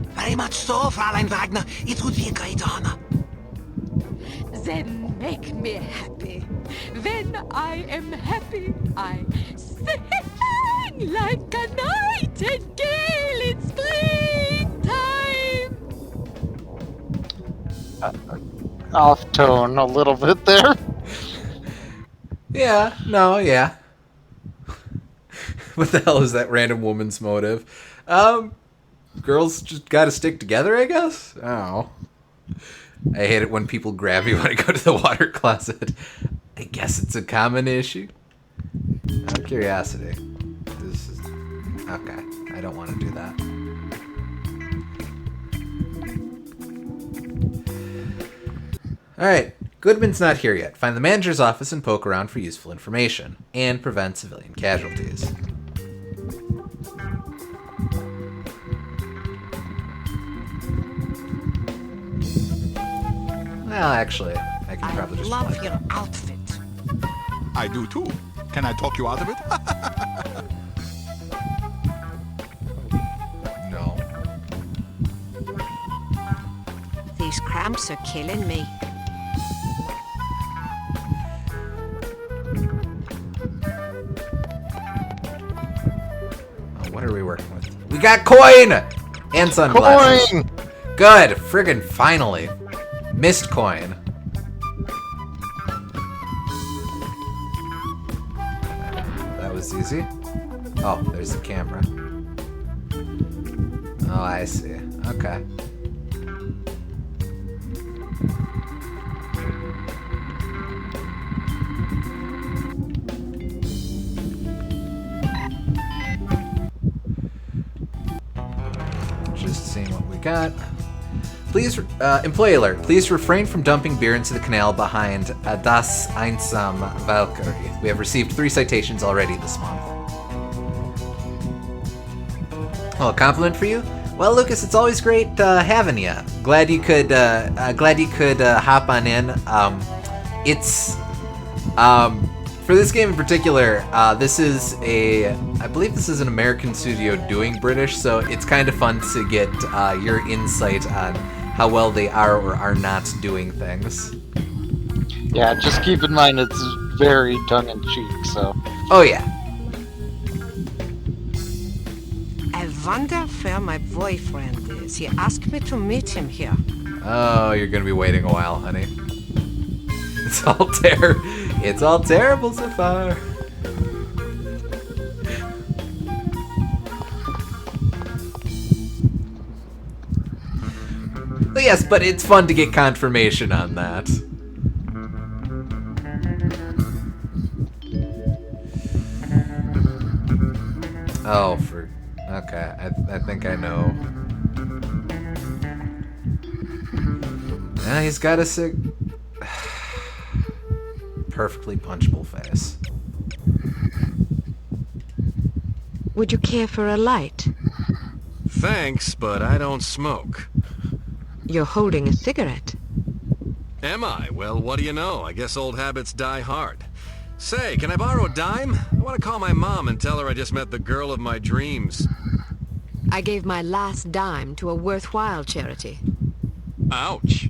Very much so, Fräulein Wagner. It would be a great honor. Then make me happy. When I am happy, I sing like a nightingale in springtime. Off tone a little bit there. Yeah, no, yeah. What the hell is that random woman's motive? Girls just gotta stick together, I guess? Oh. I hate it when people grab me when I go to the water closet. I guess it's a common issue. Out of curiosity. This is... Okay, I don't want to do that. Alright, Goodman's not here yet. Find the manager's office and poke around for useful information. And prevent civilian casualties. Well, actually, I can probably just... Love your outfit. I do too. Can I talk you out of it? No. These cramps are killing me. What are we working with? We got coin! And sunglasses. Coin! Good! Friggin' finally. Missed coin. That was easy. Oh, there's the camera. Oh, I see. Okay. Just seeing what we got. Please, employee alert. Please refrain from dumping beer into the canal behind Das Einsam Valkyrie. We have received 3 citations already this month. Oh, a compliment for you? Well, Lucas, it's always great having you. Glad you could hop on in. It's for this game in particular. This is I believe this is an American studio doing British, so it's kind of fun to get your insight on how well they are or are not doing things. Yeah, just keep in mind it's very tongue-in-cheek, so... Oh, yeah. I wonder where my boyfriend is. He asked me to meet him here. Oh, you're gonna be waiting a while, honey. It's all terrible so far. Yes, but it's fun to get confirmation on that. Oh, okay, I think I know. Yeah, he's got a perfectly punchable face. Would you care for a light? Thanks, but I don't smoke. You're holding a cigarette. Am I? Well, what do you know? I guess old habits die hard. Say, can I borrow a dime? I want to call my mom and tell her I just met the girl of my dreams. I gave my last dime to a worthwhile charity. Ouch.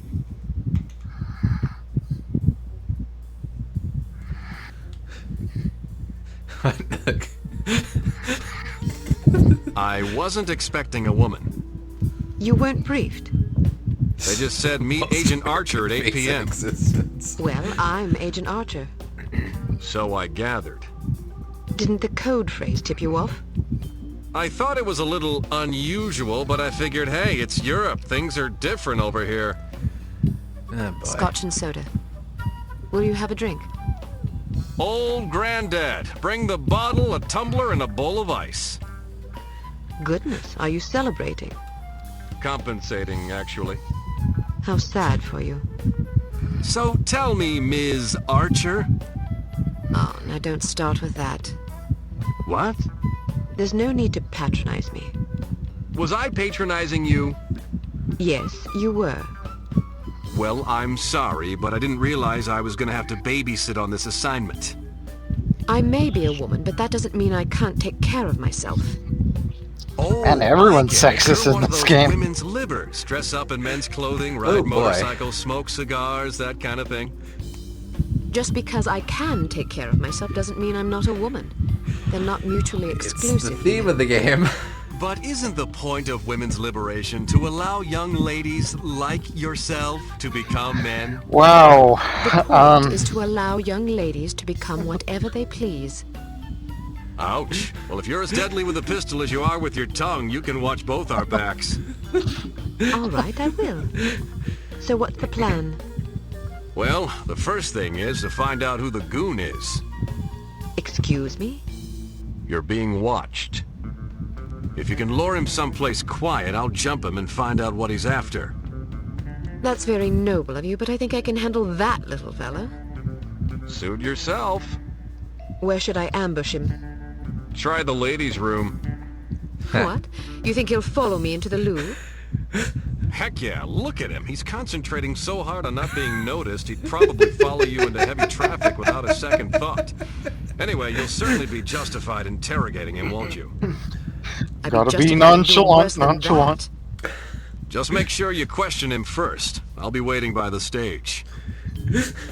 I wasn't expecting a woman. You weren't briefed. They just said meet Agent Archer at 8 p.m. Well, I'm Agent Archer. So I gathered. Didn't the code phrase tip you off? I thought it was a little unusual, but I figured, hey, it's Europe. Things are different over here. Oh, boy. Scotch and soda. Will you have a drink? Old Granddad, bring the bottle, a tumbler, and a bowl of ice. Goodness, are you celebrating? overcompensating, actually. How sad for you. So tell me, Ms. Archer. Oh, now don't start with that. What? There's no need to patronize me. Was I patronizing you? Yes, you were. Well, I'm sorry, but I didn't realize I was gonna have to babysit on this assignment. I may be a woman, but that doesn't mean I can't take care of myself. Oh, Man, everyone's I get it. sexist You're in one of this those game. women's livers. Dress up in men's clothing, Oh, ride boy. motorcycles, smoke cigars, that kind of thing. Just because I can take care of myself doesn't mean I'm not a woman. They're not mutually exclusive. It's the theme of the game. But isn't the point of women's liberation to allow young ladies like yourself to become men? Wow. The point is to allow young ladies to become whatever they please. Ouch. Well, if you're as deadly with a pistol as you are with your tongue, you can watch both our backs. All right, I will. So what's the plan? Well, the first thing is to find out who the goon is. Excuse me? You're being watched. If you can lure him someplace quiet, I'll jump him and find out what he's after. That's very noble of you, but I think I can handle that little fella. Suit yourself. Where should I ambush him? Try the ladies' room. What? You think he'll follow me into the loo? Heck yeah, look at him. He's concentrating so hard on not being noticed, he'd probably follow you into heavy traffic without a second thought. Anyway, you'll certainly be justified interrogating him, won't you? Gotta be nonchalant. Just make sure you question him first. I'll be waiting by the stage.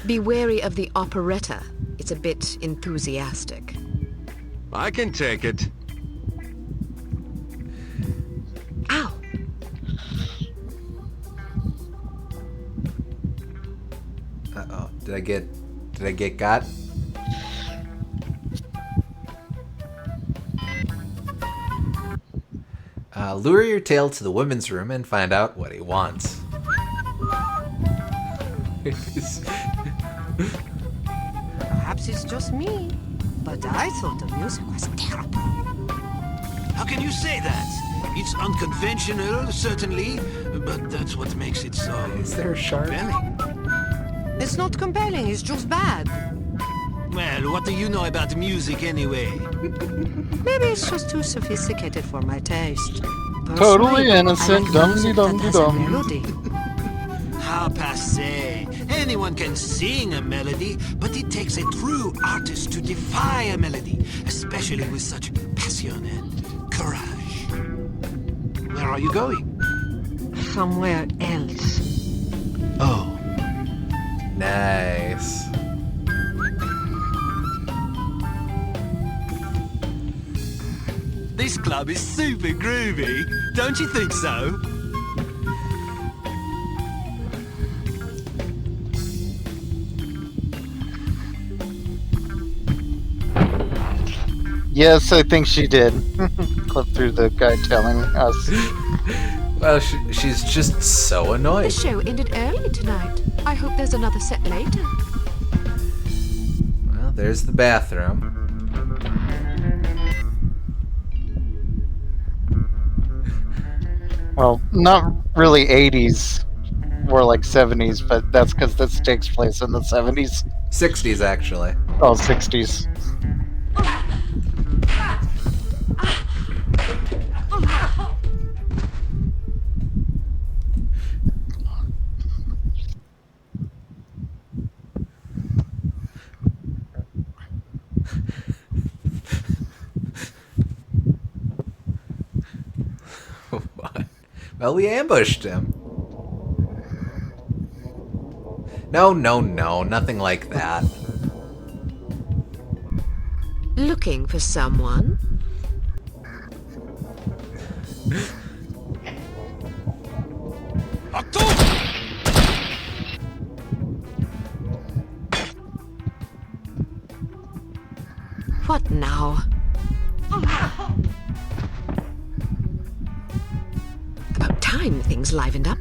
Be wary of the operetta. It's a bit enthusiastic. I can take it. Ow! Uh-oh. Did I get got? Lure your tail to the women's room and find out what he wants. Perhaps it's just me, but I thought the music was terrible. How can you say that? It's unconventional, certainly, but that's what makes it so... Is there a shark? compelling. It's not compelling, it's just bad. Well, what do you know about music anyway? Maybe it's just too sophisticated for my taste. Totally Personally, I innocent, like music that dum-de-dum-de-dum. has a melody. How passé. Anyone can sing a melody, but it takes a true artist to defy a melody, especially with such passion and courage. Where are you going? Somewhere else. Oh. Nice. This club is super groovy. Don't you think so? Yes, I think she did. Clip through the guy telling us. Well, she's just so The annoyed. show ended early tonight. I hope there's another set later. Well, there's the bathroom. Well, not really 80s, more like 70s, but that's because this takes place in the 70s. 60s, actually. Oh, 60s. What? Well, we ambushed him. No, nothing like that. Looking for someone? What now? About time things livened up.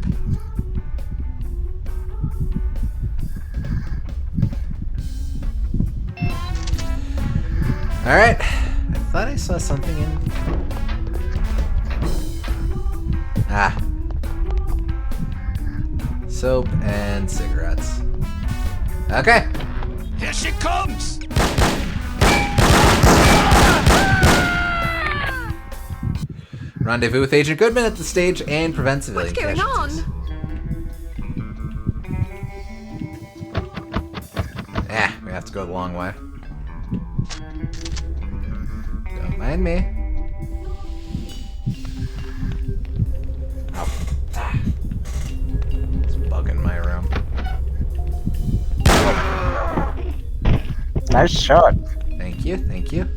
Alright. I thought I saw something in... Ah. soap and cigarettes. Okay. Here she comes! Rendezvous with Agent Goodman at the stage and prevent civilian What's going casualties. We have to go the long way. Don't mind me. Oh. It's bugging my room. Nice shot. Thank you, thank you.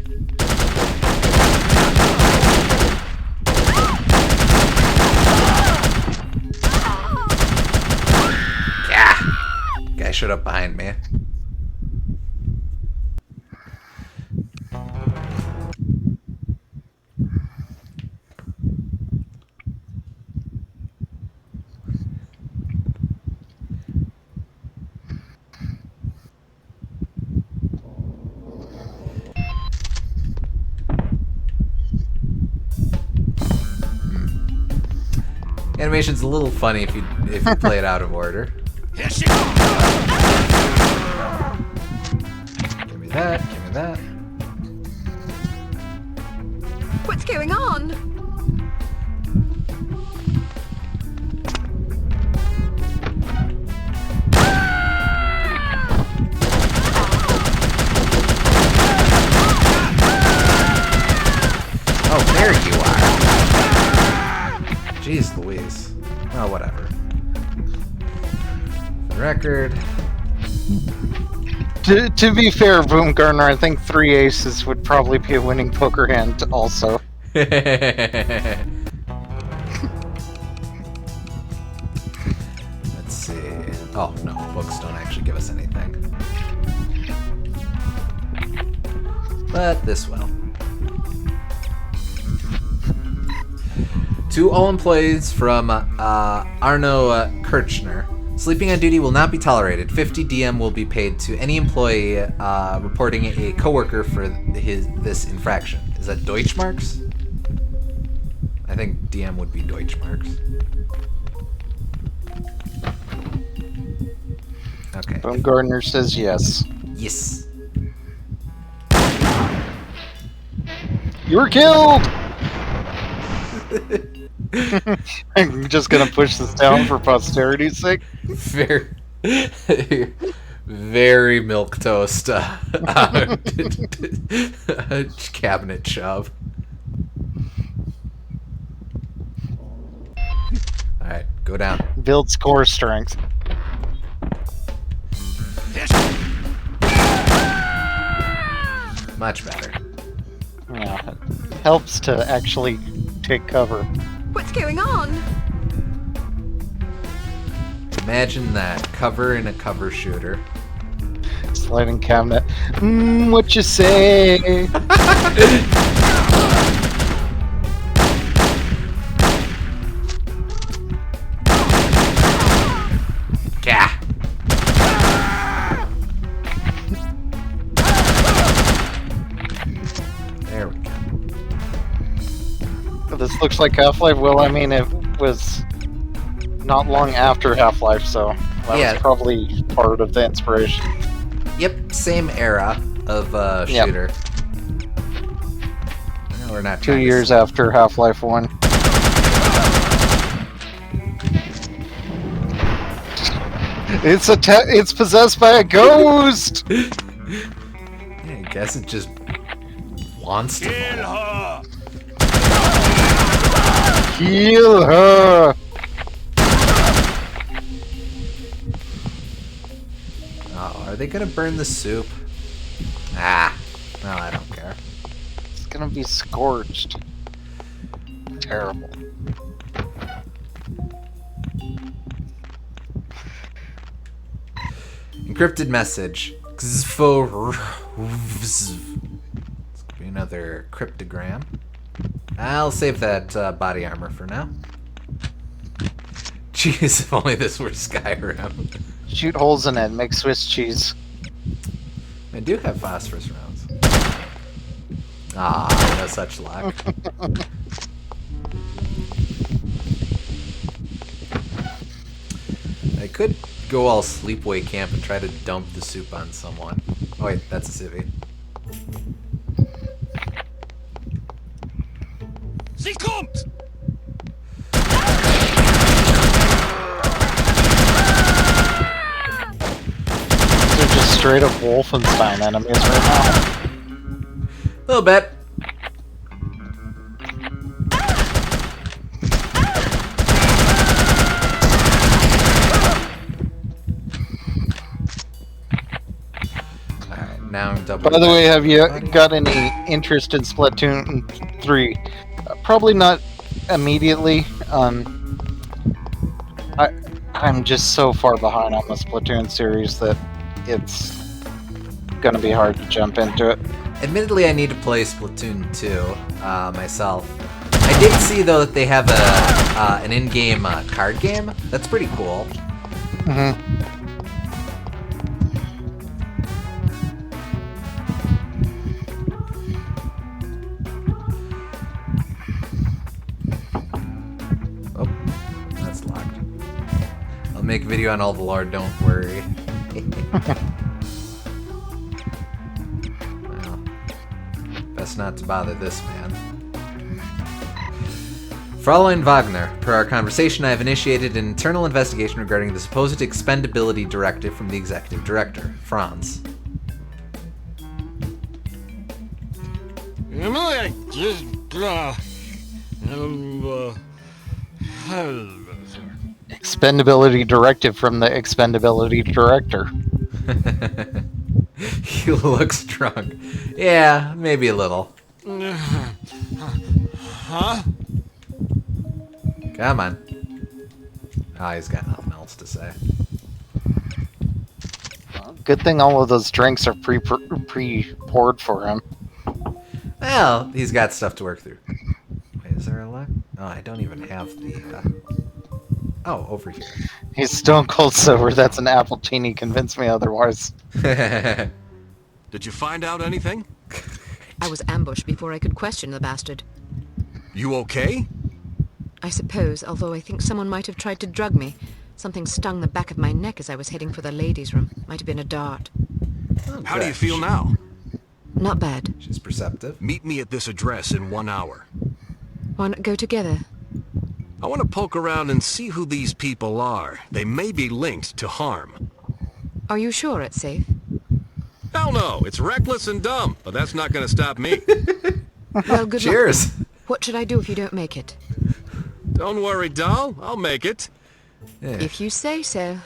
Yeah! Guy showed up behind me. Animation's a little funny if you play it out of order. Here she comes! Give me that, give me that. What's going on? Oh, there you are. Jeez Louise. Oh, whatever. For the record. To be fair, Boomgarner, I think 3 aces would probably be a winning poker hand also. Let's see. Oh, no. Books don't actually give us anything. But this will. To all employees from Arno Kirchner, sleeping on duty will not be tolerated. 50 DM will be paid to any employee reporting a coworker for this infraction. Is that Deutschmarks? I think DM would be Deutschmarks. Okay. Boomgarner says yes. Yes. You were killed! I'm just gonna push this down for posterity's sake. Very, very milquetoast cabinet shove. All right, go down. Build score strength. Much better. Yeah, it helps to actually take cover. What's going on? Imagine that. Cover in a cover shooter. Sliding cabinet. What you say? Gah! There we go. This looks like Half-Life. Well, I mean, it was not long after Half-Life, so that was probably part of the inspiration. Yep, same era of shooter. No, we're not 2 years after Half-Life 1. It's possessed by a ghost. Yeah, I guess it just wants to. Kill her! Kill her! Oh, are they gonna burn the soup? Ah, no, I don't care. It's gonna be scorched. Terrible. Encrypted message. This could be another cryptogram. I'll save that body armor for now. Jeez, if only this were Skyrim. Shoot holes in it, make Swiss cheese. I do have phosphorus rounds. Ah, no such luck. I could go all sleepaway camp and try to dump the soup on someone. Oh wait, that's a civvy. Sie kommt! These are just straight up Wolfenstein enemies right now. A little bit. Alright, now I'm double. By the way, have you got any interest in Splatoon 3? Probably not immediately. I'm just so far behind on the Splatoon series that it's gonna be hard to jump into it. Admittedly, I need to play Splatoon 2 myself. I did see though that they have an in-game card game. That's pretty cool. Mm-hmm. Oh, that's locked. I'll make a video on all the lore, don't worry. Well, best not to bother this man. Fräulein Wagner, per our conversation, I have initiated an internal investigation regarding the supposed expendability directive from the executive director, Franz. Expendability directive from the expendability director. He looks drunk. Yeah, maybe a little. Huh? Come on. Ah, he's got nothing else to say. Good thing all of those drinks are pre-poured for him. Well, he's got stuff to work through. Wait, is there a lock? Oh, I don't even have the... Oh, over here. He's stone cold sober. That's an Appletini. Convince me otherwise. Did you find out anything? I was ambushed before I could question the bastard. You okay? I suppose, although I think someone might have tried to drug me. Something stung the back of my neck as I was heading for the ladies' room. Might have been a dart. Oh, How do you feel now? Not bad. She's perceptive. Meet me at this address in 1 hour. Why not go together? I want to poke around and see who these people are. They may be linked to harm. Are you sure it's safe? Hell no, it's reckless and dumb, but that's not going to stop me. Well, good Cheers. luck. What should I do if you don't make it? Don't worry, doll. I'll make it. Yeah. If you say so.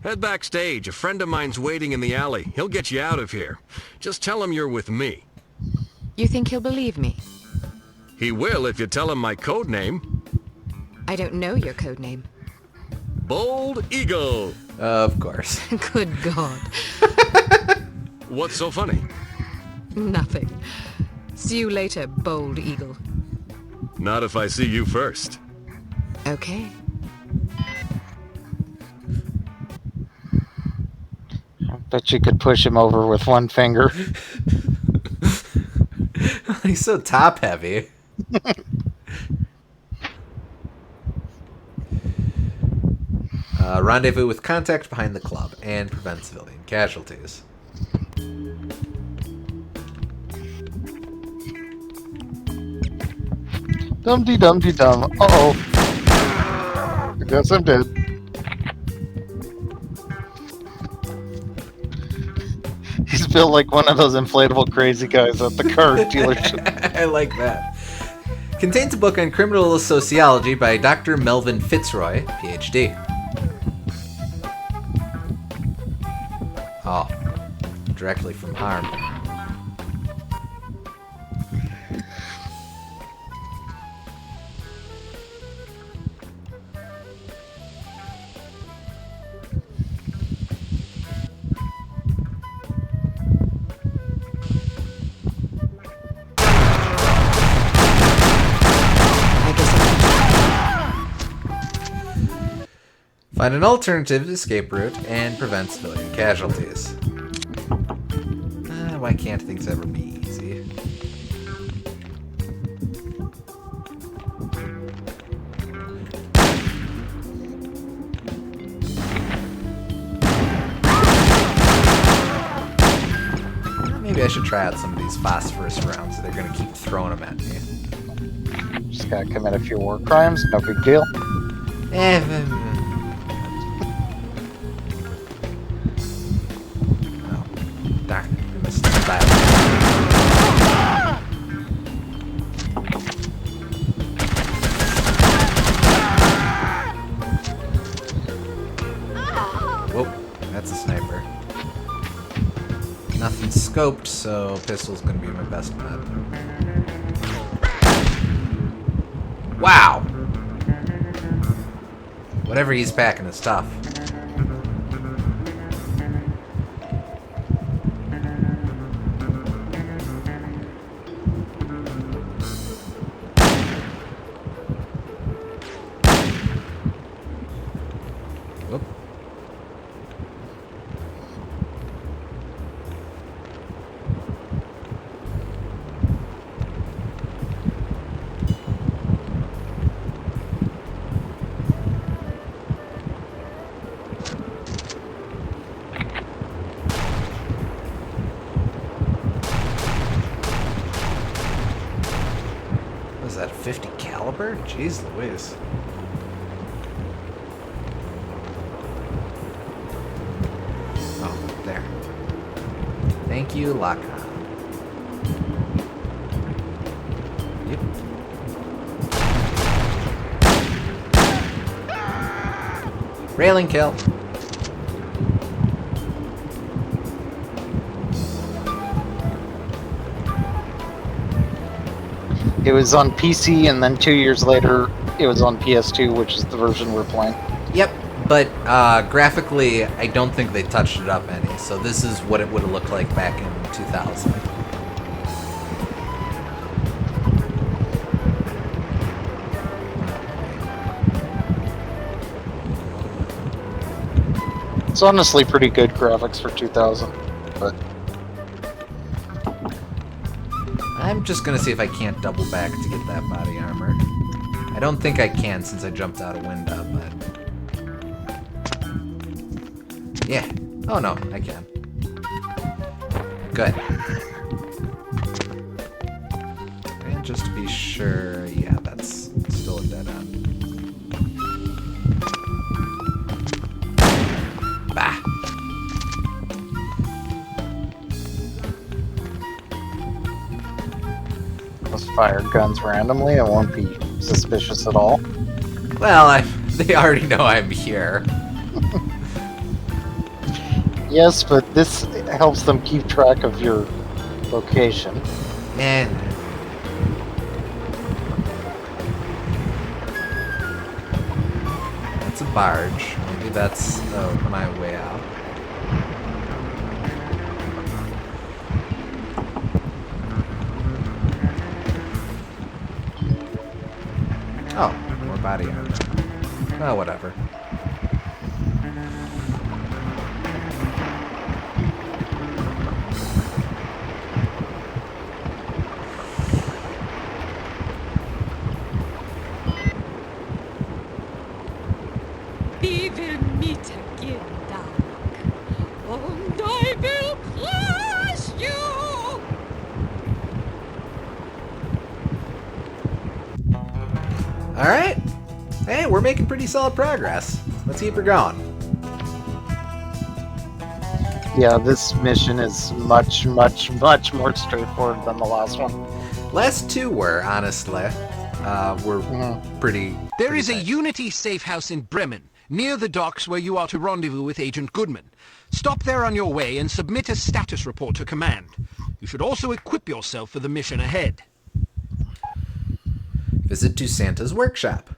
Head backstage. A friend of mine's waiting in the alley. He'll get you out of here. Just tell him you're with me. You think he'll believe me? He will if you tell him my code name. I don't know your code name. Bold Eagle. Of course. Good God. What's so funny? Nothing. See you later, Bold Eagle. Not if I see you first. Okay. I bet you could push him over with one finger. He's so top heavy. Rendezvous with contact behind the club and prevent civilian casualties. Dum-de-dum-de-dum. Uh-oh. I guess I'm dead. He's built like one of those inflatable crazy guys at the car dealership. I like that. Contains a book on criminal sociology by Dr. Melvin Fitzroy, PhD. Oh, directly from harm. Find an alternative escape route and prevent civilian casualties. Why can't things ever be easy? Maybe I should try out some of these phosphorus rounds. They're gonna keep throwing them at me. Just gotta commit a few war crimes, no big deal. Oh, darn. I missed that. Whoop, that's a sniper. Nothing scoped, so pistol's gonna be my best bet. Wow! Whatever he's packing is tough. Whoop. Was that a 50 caliber? Jeez Louise. Oh, there. Thank you, Laka. Yep. Railing kill. It was on PC, and then 2 years later, it was on PS2, which is the version we're playing. Yep, but graphically, I don't think they touched it up any. So this is what it would have looked like back in 2000. It's honestly pretty good graphics for 2000, but I'm just gonna see if I can't double back to get that body armor. I don't think I can since I jumped out a window, but... yeah. Oh no, I can. Good. And just to be sure, yeah, that's still a dead end. Bah! let's fire guns randomly. I won't be suspicious at all. Well, they already know I'm here. Yes, but this helps them keep track of your location. And that's a barge. Maybe that's my way out. Oh, more body armor. Oh, whatever. We will meet again, darling. And I will crush you! Alright. Hey, we're making pretty solid progress. Let's keep her going. Yeah, this mission is much, much, much more straightforward than the last one. Last two were, honestly. Were pretty... There is a Unity safe house in Bremen, near the docks where you are to rendezvous with Agent Goodman. Stop there on your way and submit a status report to command. You should also equip yourself for the mission ahead. Visit to Santa's workshop.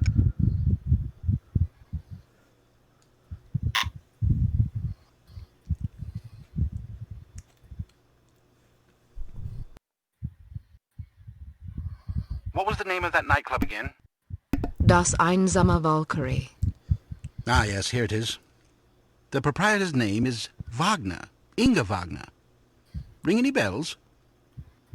What was the name of that nightclub again? Das Einsame Valkyrie. Ah, yes, here it is. The proprietor's name is Wagner. Inga Wagner. Ring any bells?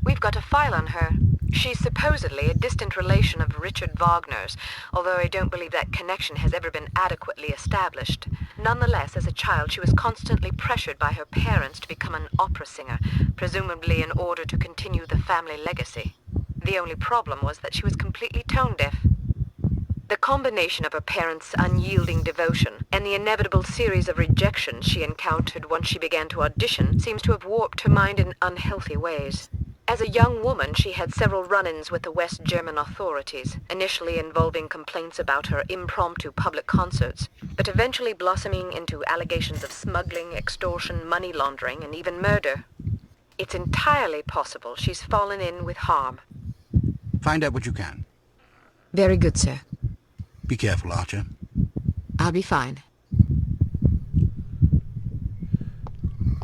We've got a file on her. She's supposedly a distant relation of Richard Wagner's, although I don't believe that connection has ever been adequately established. Nonetheless, as a child, she was constantly pressured by her parents to become an opera singer, presumably in order to continue the family legacy. The only problem was that she was completely tone-deaf. The combination of her parents' unyielding devotion and the inevitable series of rejections she encountered once she began to audition seems to have warped her mind in unhealthy ways. As a young woman, she had several run-ins with the West German authorities, initially involving complaints about her impromptu public concerts, but eventually blossoming into allegations of smuggling, extortion, money laundering, and even murder. It's entirely possible she's fallen in with harm. Find out what you can. Very good, sir. Be careful, Archer. I'll be fine.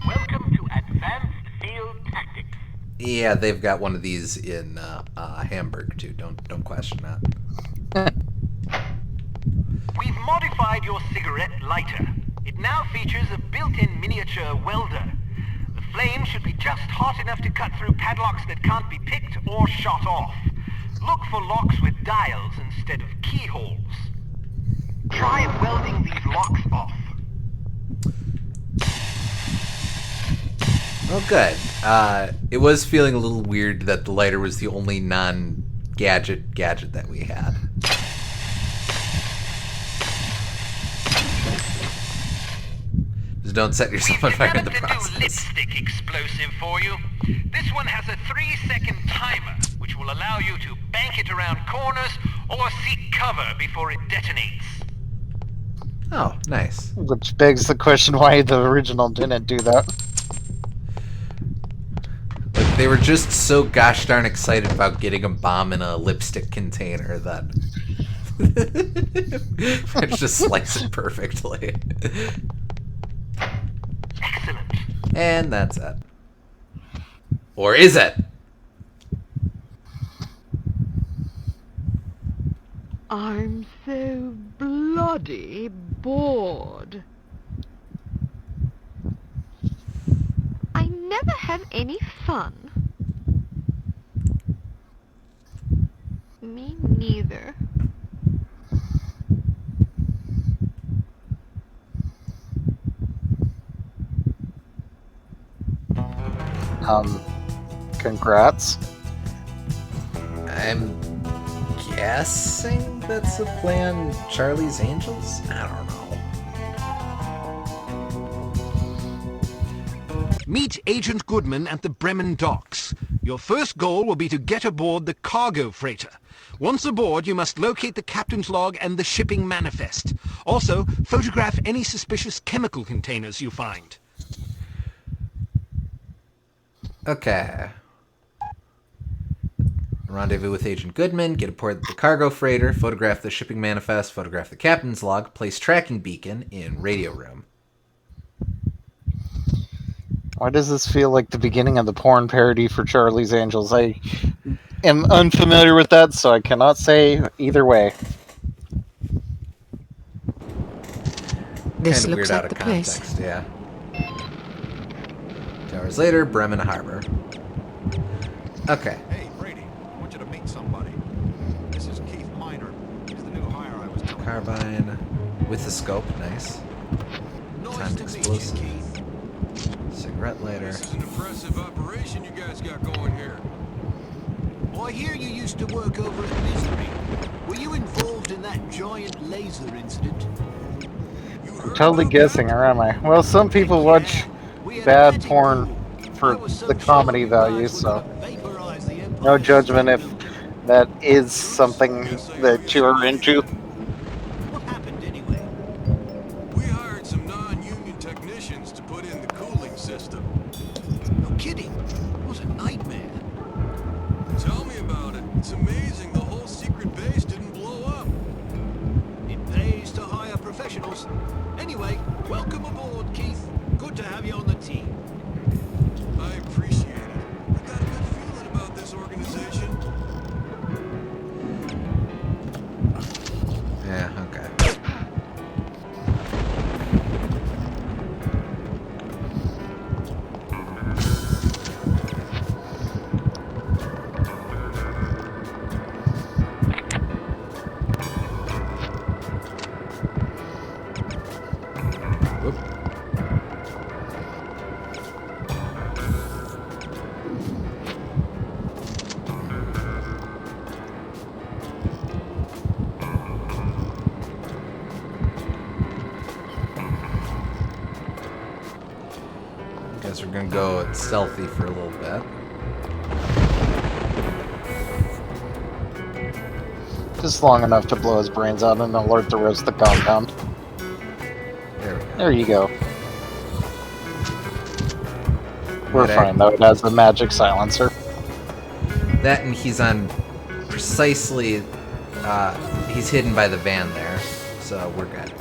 Welcome to Advanced Field Tactics. Yeah, they've got one of these in Hamburg too. Don't question that. We've modified your cigarette lighter. It now features a built-in miniature welder. The flame should be just hot enough to cut through padlocks that can't be picked or shot off. Look for locks with dials instead of keyholes. Try welding these locks off. Oh, good. It was feeling a little weird that the lighter was the only non-gadget that we had. Just don't set yourself on fire in the process. New lipstick explosive for you. This one has a 3-second timer, which will allow you to bank it around corners or seek cover before it detonates. Oh, nice. Which begs the question why the original didn't do that. Like, they were just so gosh darn excited about getting a bomb in a lipstick container that it's just slice it perfectly. Excellent. And that's it. Or is it? I'm so bloody bored. I never have any fun. Me neither. Congrats. I'm guessing that's a play on Charlie's Angels? I don't know. Meet Agent Goodman at the Bremen docks. Your first goal will be to get aboard the cargo freighter. Once aboard, you must locate the captain's log and the shipping manifest. Also, photograph any suspicious chemical containers you find. Okay. Rendezvous with Agent Goodman, get aboard the cargo freighter, photograph the shipping manifest, photograph the captain's log, place tracking beacon in radio room. Why does this feel like the beginning of the porn parody for Charlie's Angels? I am unfamiliar with that, so I cannot say either way. This Kinda looks weird out like of the place. context, yeah. 2 hours later, Bremen Harbor. Okay. Hey, Brady, I want you to meet somebody. This is Keith Miner. He's the new hire I was telling you. Carbine with the scope, nice. Timed explosive. Cigarette lighter. This is an impressive operation you guys got going here. I hear you used to work over at Misery. Were you involved in that giant laser incident? I'm totally guessing, or am I? Well, some people watch bad porn for the comedy value, so no judgment if that is something that you're into. What happened anyway? We hired some non-union technicians to put in the cooling system. No kidding. What a nightmare. Tell me about it. It's amazing the whole secret base didn't blow up. It pays to hire professionals. Anyway, welcome aboard, Keith. Good to have you on the team. I appreciate it. I got a good feeling about this organization. Yeah, okay. Guess we're gonna go stealthy for a little bit. Just long enough to blow his brains out and alert the rest of the compound. There we go. There you go. We're That fine though, it has the magic silencer. That and he's on precisely, he's hidden by the van there, so we're good.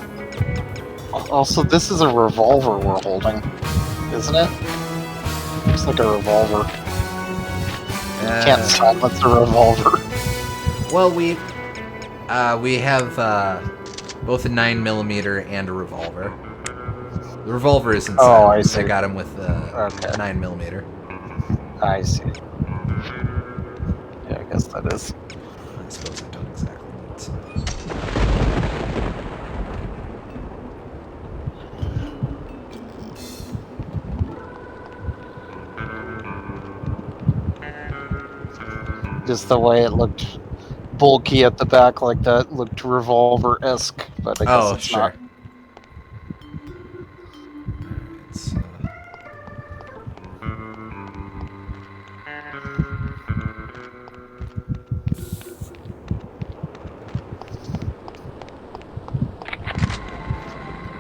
Also, this is a revolver we're holding, isn't it? Looks like a revolver. You can't silence a revolver. Well, we have both a 9mm and a revolver. The revolver is inside. Oh, I see. I got him with the 9mm. I see. Yeah, I guess that is. I suppose I don't exactly need to. Just the way it looked bulky at the back like that looked revolver-esque, but I guess it's sure. not.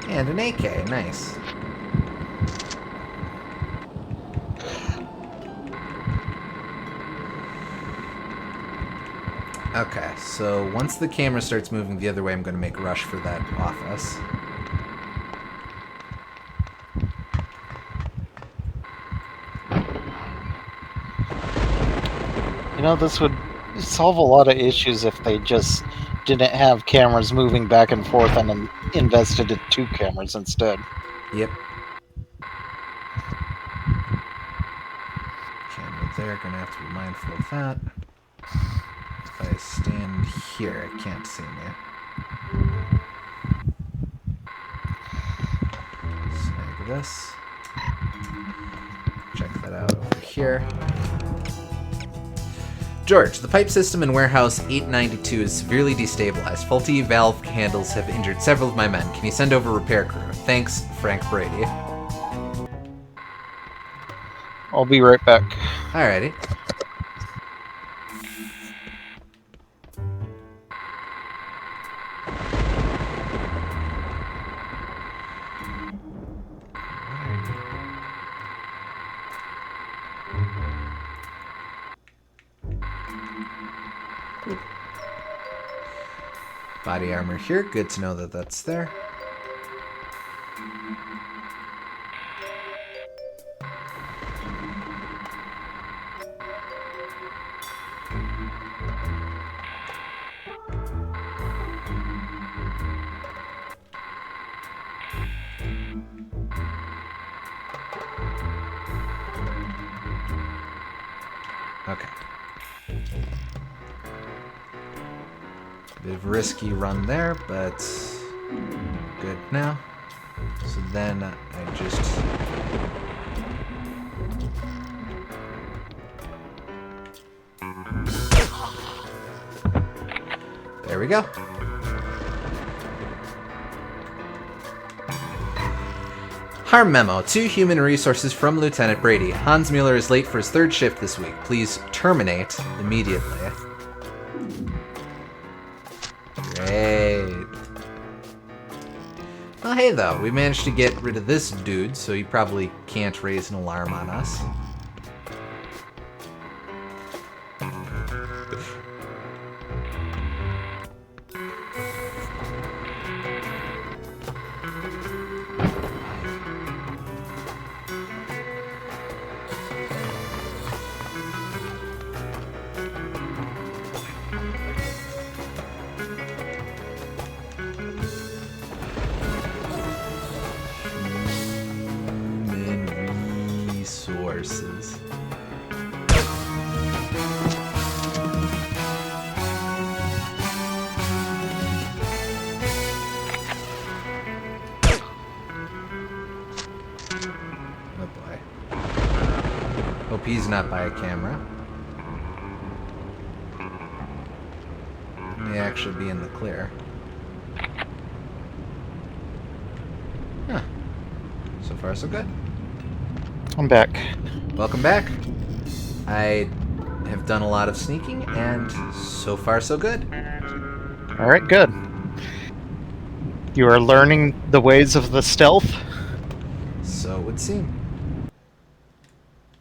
And an AK, nice. Okay, so once the camera starts moving the other way, I'm going to make a rush for that office. You know, this would solve a lot of issues if they just didn't have cameras moving back and forth and invested in 2 cameras instead. Yep. Camera there, gonna have to be mindful of that. If I stand here, I can't see me. Snag this. Check that out over here. George, the pipe system in warehouse 892 is severely destabilized. Faulty valve handles have injured several of my men. Can you send over a repair crew? Thanks, Frank Brady. I'll be right back. Alrighty. Body armor here. Good to know that that's there. Okay. Bit of a risky run there, but good now. So then I just... There we go. Harm memo. 2 human resources from Lieutenant Brady. Hans Mueller is late for his 3rd shift this week. Please terminate immediately. Great. Well, hey, though. We managed to get rid of this dude, so he probably can't raise an alarm on us. Resources. Oh boy. Hope he's not by a camera. May actually be in the clear. Huh. So far, so good. I'm back. Welcome back. I have done a lot of sneaking, and so far so good. All right, good. You are learning the ways of the stealth? So it would seem.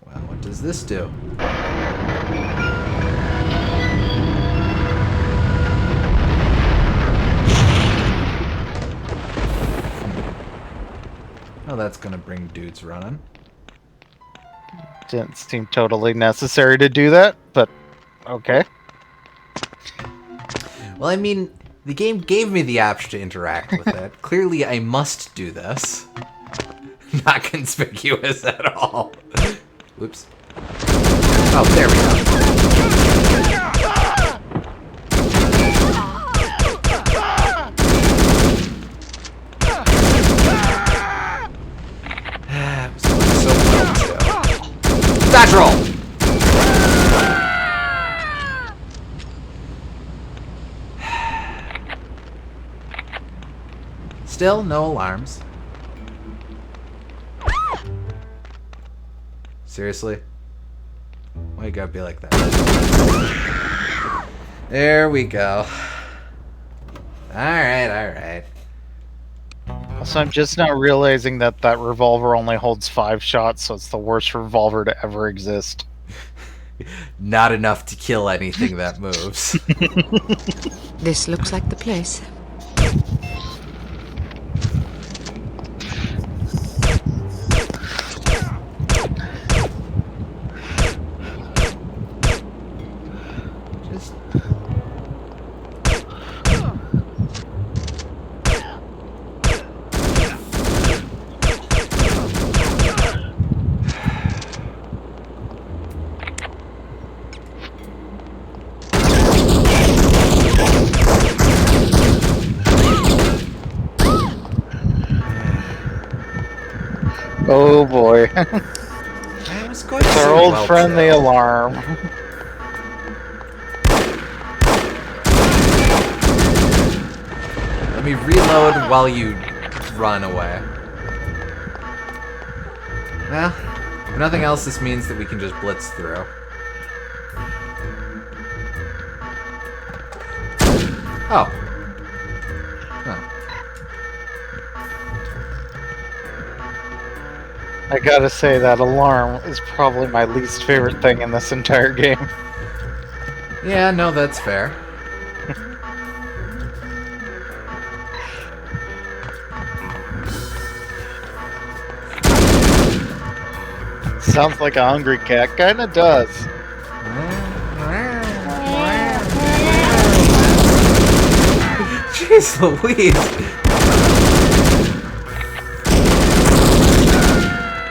Well, what does this do? Oh, that's gonna bring dudes running. Didn't seem totally necessary to do that, but okay. Well, I mean, the game gave me the option to interact with it. Clearly, I must do this. Not conspicuous at all. Whoops. Oh, there we so well, too. Dodge roll! Still no alarms. Seriously? Why you gotta be like that? There we go. Alright. So I'm just now realizing that that revolver only holds 5 shots, so it's the worst revolver to ever exist. Not enough to kill anything that moves. This looks like the place. Oh boy. I was going It's our so old well, friend, too. the alarm. Let me reload while you run away. Well, if nothing else, this means that we can just blitz through. Oh. I gotta say, that alarm is probably my least favorite thing in this entire game. Yeah, no, that's fair. Sounds like a hungry cat. Kinda does. Jeez Louise!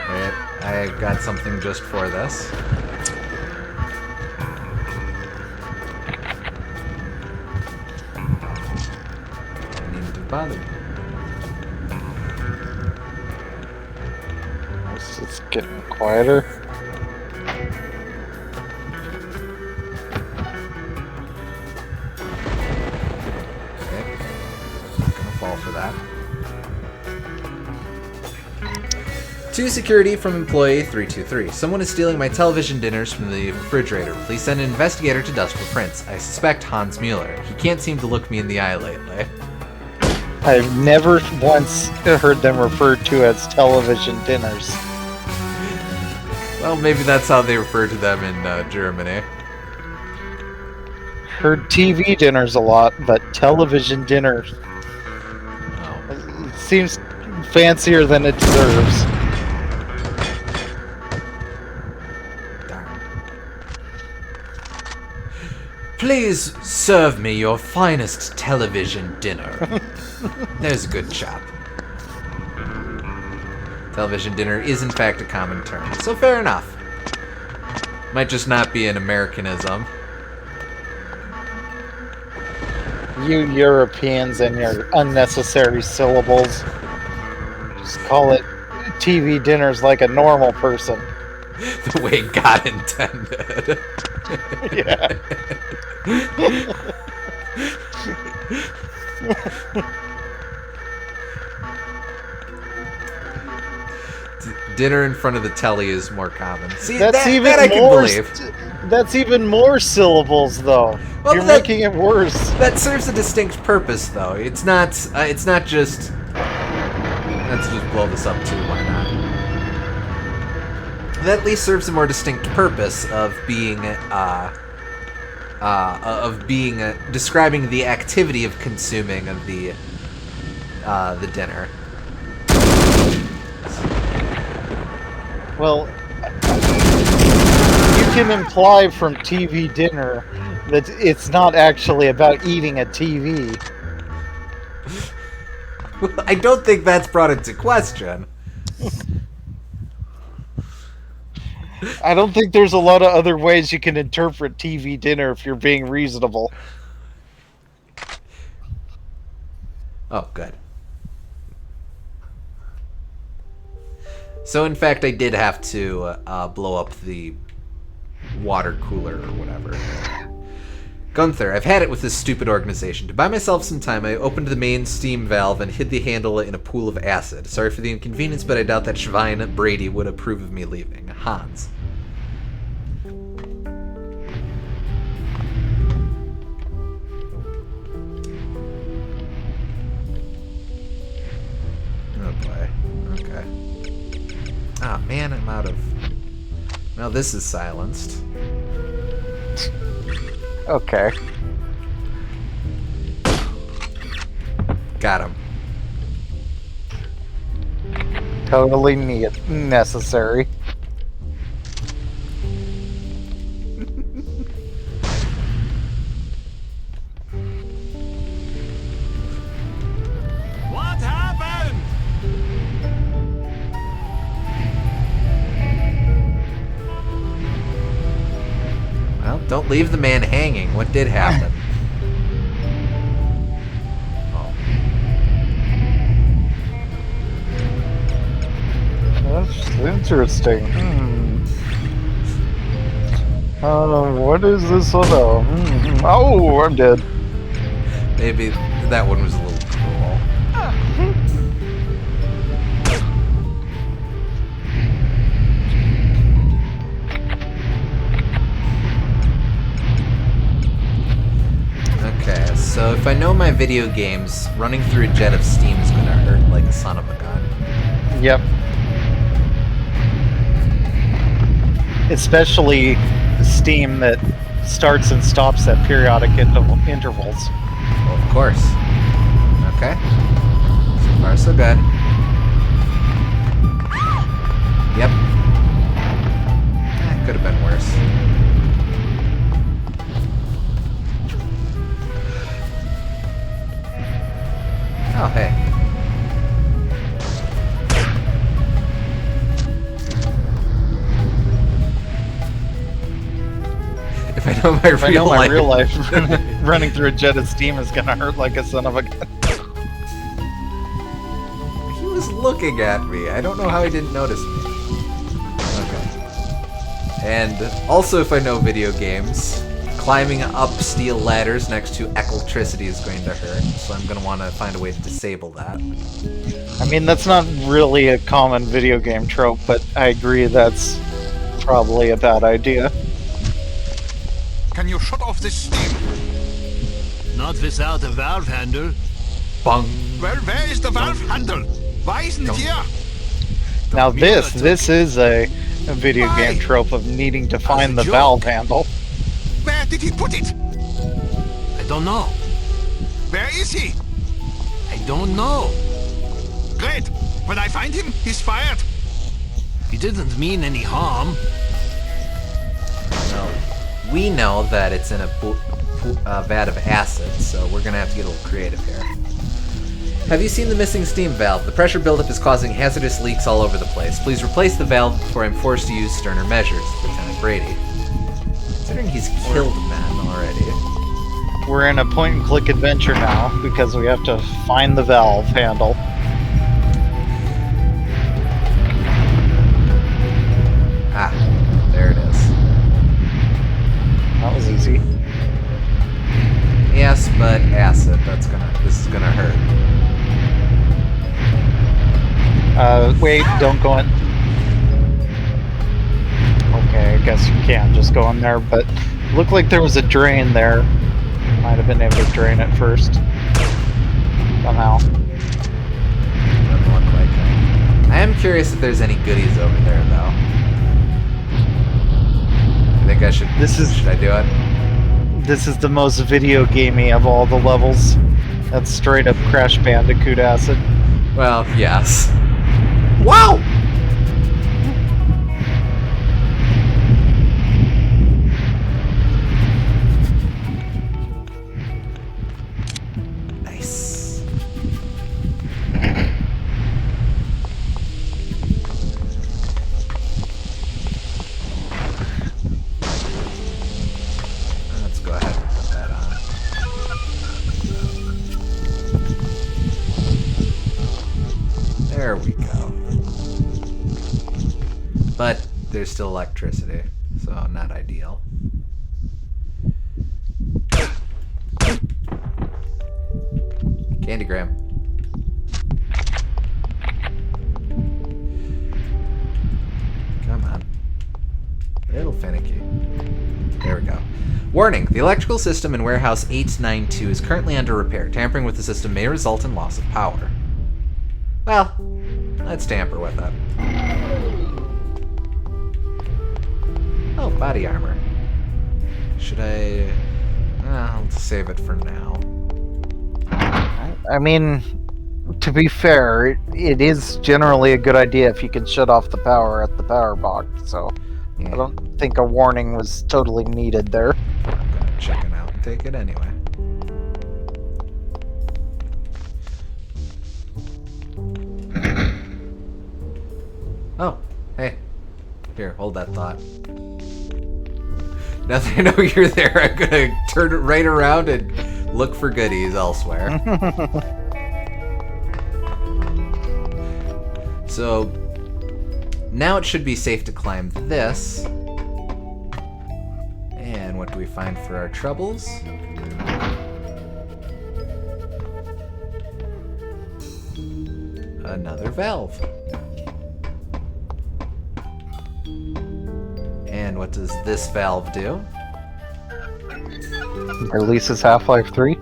Wait, I got something just for this. I needn't have bothered. It's getting quieter. Okay. Gonna fall for that. To security from employee 323. Someone is stealing my television dinners from the refrigerator. Please send an investigator to dust for prints. I suspect Hans Mueller. He can't seem to look me in the eye lately. I've never once heard them referred to as television dinners. Well, maybe that's how they refer to them in Germany. Heard TV dinners a lot, but television dinner seems fancier than it deserves. Darn. Please serve me your finest television dinner. There's a good chap. Television dinner is in fact a common term, so fair enough. Might just not be an Americanism. You Europeans and your unnecessary syllables. Just call it TV dinners like a normal person. The way God intended. Yeah. Dinner in front of the telly is more common. See, That's that, even that I can more. believe. That's even more syllables, though. Well, You're that- making it worse. That serves a distinct purpose, though. It's not just... Let's just blow this up, too. Why not? That at least serves a more distinct purpose of being... describing the activity of consuming of the dinner. Well, you can imply from TV dinner that it's not actually about eating a TV. I don't think that's brought into question. I don't think there's a lot of other ways you can interpret TV dinner if you're being reasonable. Oh, good. So, in fact, I did have to blow up the water cooler or whatever. Gunther, I've had it with this stupid organization. To buy myself some time, I opened the main steam valve and hid the handle in a pool of acid. Sorry for the inconvenience, but I doubt that Schwein Brady would approve of me leaving. Hans. Oh boy. Okay. Ah, man, I'm out of... Now this is silenced. Okay. Got him. Totally necessary. What happened? Well, don't leave the man hanging. What did happen? That's interesting. What is this about? Oh, I'm dead. Maybe that one was a little cruel. Okay, so if I know my video games, running through a jet of steam is gonna hurt like a son of a gun. Yep. Especially steam that starts and stops at periodic intervals. Well, of course. Okay. So far, so good. Yep. Could have been worse. Oh, hey. If I know my If I know my real life, running through a jet of steam is gonna hurt like a son of a gun. He was looking at me. I don't know how he didn't notice me. Okay. And also, if I know video games, climbing up steel ladders next to electricity is going to hurt, so I'm going to want to find a way to disable that. I mean, that's not really a common video game trope, but I agree that's probably a bad idea. Can you shut off this steam? Not without a valve handle. Bung. Well, where is the valve handle? Why isn't it here? Now this is a video game trope of needing to find the valve handle. Where did he put it? I don't know. Where is he? I don't know. Great. When I find him, he's fired. He didn't mean any harm. No. We know that it's in a vat of acid, so we're gonna have to get a little creative here. Have you seen the missing steam valve? The pressure buildup is causing hazardous leaks all over the place. Please replace the valve before I'm forced to use sterner measures, Lieutenant Brady. Considering he's killed men already. We're in a point-and-click adventure now, because we have to find the valve handle. Ah, there it is. That was easy. Yes, but acid. This is gonna hurt. Wait, don't go in. guess you can't just go in there, but it looked like there was a drain there. Might have been able to drain it first. Somehow. Doesn't look like it. I am curious if there's any goodies over there, though. I think I should... Should I do it? This is the most video gamey of all the levels. That's straight up Crash Bandicoot acid. Well, yes. Wow! Nice. Let's go ahead and put that on. There we go. But there's still electricity, so not ideal. Candygram. Come on. A little finicky. There we go. Warning, the electrical system in warehouse 892 is currently under repair. Tampering with the system may result in loss of power. Well, let's tamper with it. Oh, body armor. Should I... I'll save it for now. I mean, to be fair, it is generally a good idea if you can shut off the power at the power box, so yeah. I don't think a warning was totally needed there. I'm gonna check it out and take it anyway. Oh, hey. Here, hold that thought. Now that I know you're there, I'm gonna turn it right around and look for goodies elsewhere. So, now it should be safe to climb this. And what do we find for our troubles? Another valve. And what does this valve do? Releases Half-Life 3.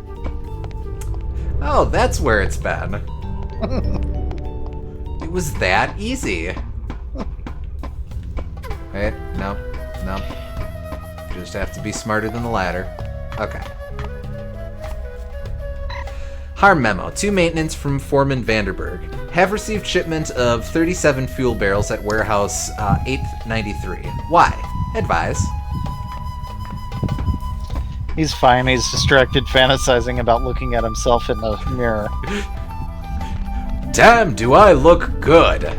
Oh, that's where it's been. It was that easy. Wait, no. Just have to be smarter than the ladder. Okay. Harm memo. To maintenance from Foreman Vanderberg. Have received shipment of 37 fuel barrels at warehouse 893. Why? Advise. He's fine. He's distracted fantasizing about looking at himself in the mirror. Damn, do I look good!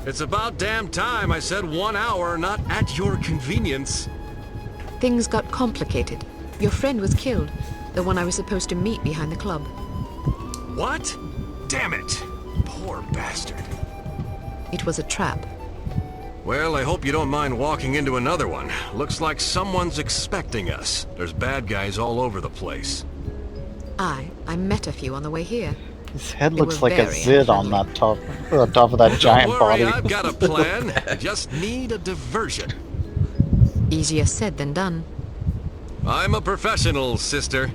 It's about damn time I said 1 hour, not at your convenience. Things got complicated. Your friend was killed. The one I was supposed to meet behind the club. What? Damn it! Poor bastard. It was a trap. Well, I hope you don't mind walking into another one. Looks like someone's expecting us. There's bad guys all over the place. I met a few on the way here. His head looks like a zit on that top of that giant Don't worry, body. I've got a plan. Just need a diversion. Easier said than done. I'm a professional, sister.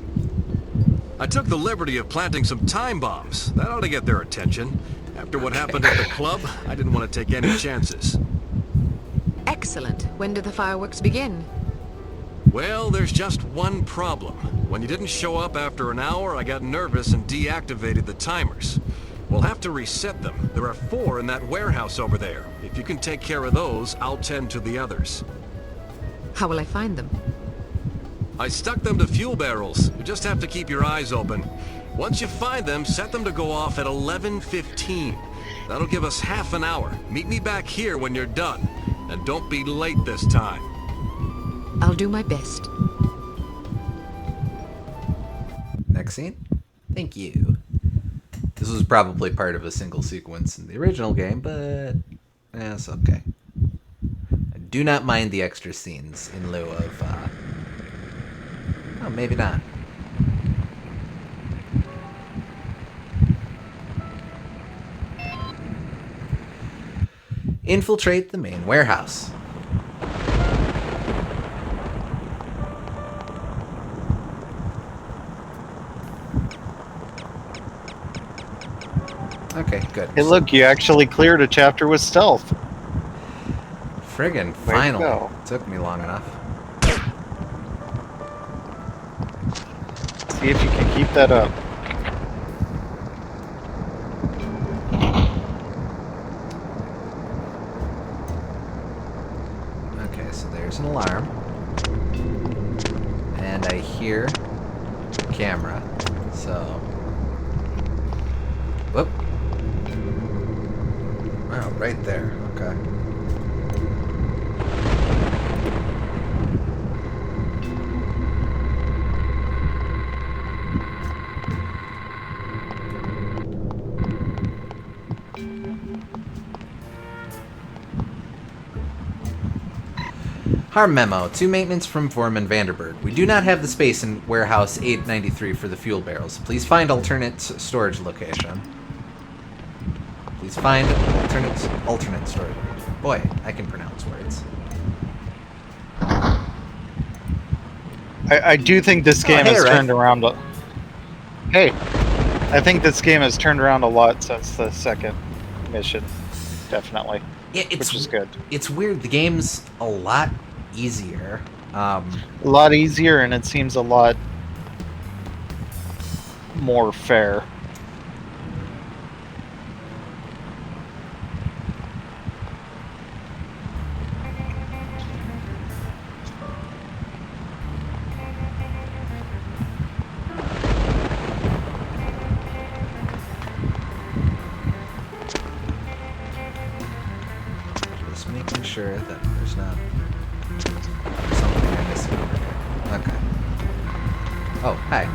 I took the liberty of planting some time bombs. That ought to get their attention. After what happened at the club, I didn't want to take any chances. Excellent. When do the fireworks begin? Well, there's just one problem. When you didn't show up after an hour, I got nervous and deactivated the timers. We'll have to reset them. There are 4 in that warehouse over there. If you can take care of those, I'll tend to the others. How will I find them? I stuck them to fuel barrels. You just have to keep your eyes open. Once you find them, set them to go off at 11:15. That'll give us half an hour. Meet me back here when you're done. And don't be late this time. I'll do my best. Next scene. Thank you. This was probably part of a single sequence in the original game, but it's okay. I do not mind the extra scenes in lieu of Oh, maybe not. Infiltrate the main warehouse. Okay, good. Hey, look, you actually cleared a chapter with stealth. Friggin' finally. Took me long enough. See if you can keep that up. Okay, so there's an alarm. And I hear camera. So... Whoop. Wow, right there. Okay. Harm memo to maintenance from Foreman Vanderberg. We do not have the space in warehouse 893 for the fuel barrels. Please find alternate storage location. Please find alternate storage. Boy, I can pronounce words. I do think this game has turned around. Hey, I think this game has turned around a lot since the second mission. Definitely. Yeah, which is good. It's weird. The game's a lot easier. A lot easier, and it seems a lot more fair. Just making sure that there's not something I'm missing over here. Okay. Oh, hi.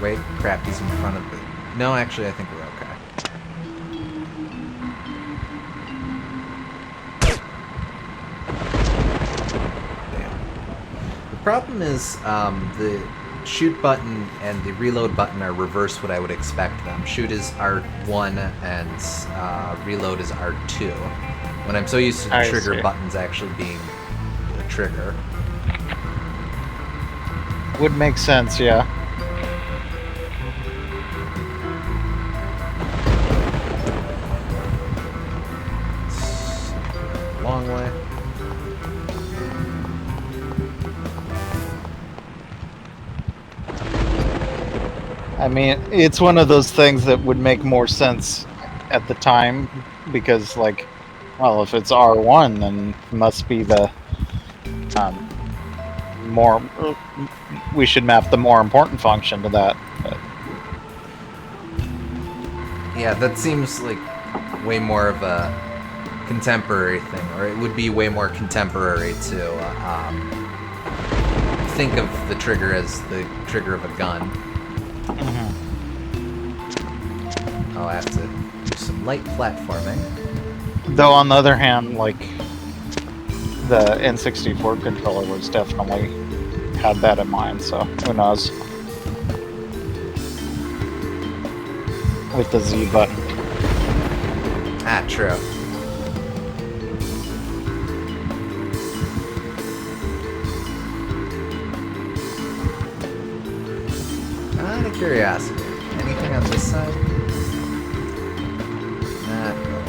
Wait, crap, he's in front of the... No, actually, I think we're okay. Damn. The problem is, the shoot button and the reload button are reverse what I would expect them. Shoot is R1 and reload is R2. When I'm so used to the trigger buttons actually being the trigger. Would make sense, yeah. Long way. I mean, it's one of those things that would make more sense at the time because, like, well, if it's R1, then it must be the more. We should map the more important function to that. But. Yeah, that seems like way more of a contemporary thing, or it would be way more contemporary to think of the trigger as the trigger of a gun. Oh, I have to do some light platforming. Though on the other hand, like the N64 controller was definitely had that in mind, so who knows? With the Z button. Ah, true. Out of curiosity, anything on this side? Not really.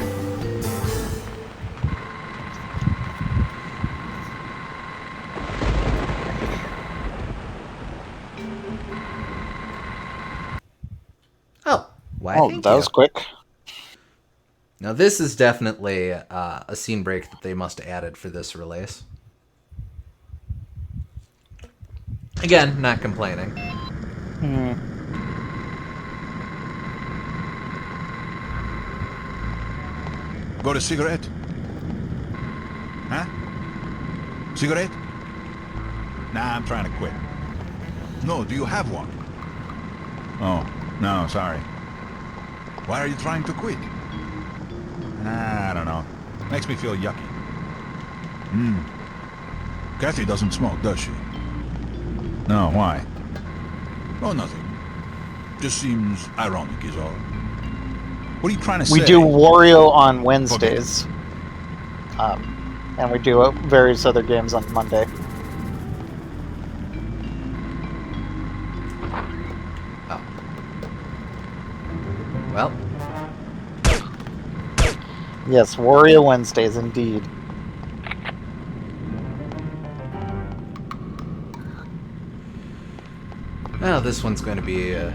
Oh, why? Oh, that was quick. Now this is definitely a scene break that they must have added for this release. Again, not complaining. Got a cigarette? Huh? Cigarette? Nah, I'm trying to quit. No, do you have one? Oh, no, sorry. Why are you trying to quit? I don't know. Makes me feel yucky. Kathy doesn't smoke, does she? No, why? Oh, nothing. Just seems ironic is all. What are you trying to say? We do Wario on Forget Wednesdays. And we do various other games on Monday. Oh. Well. Yes, Wario Wednesdays, indeed. Well, this one's going to be a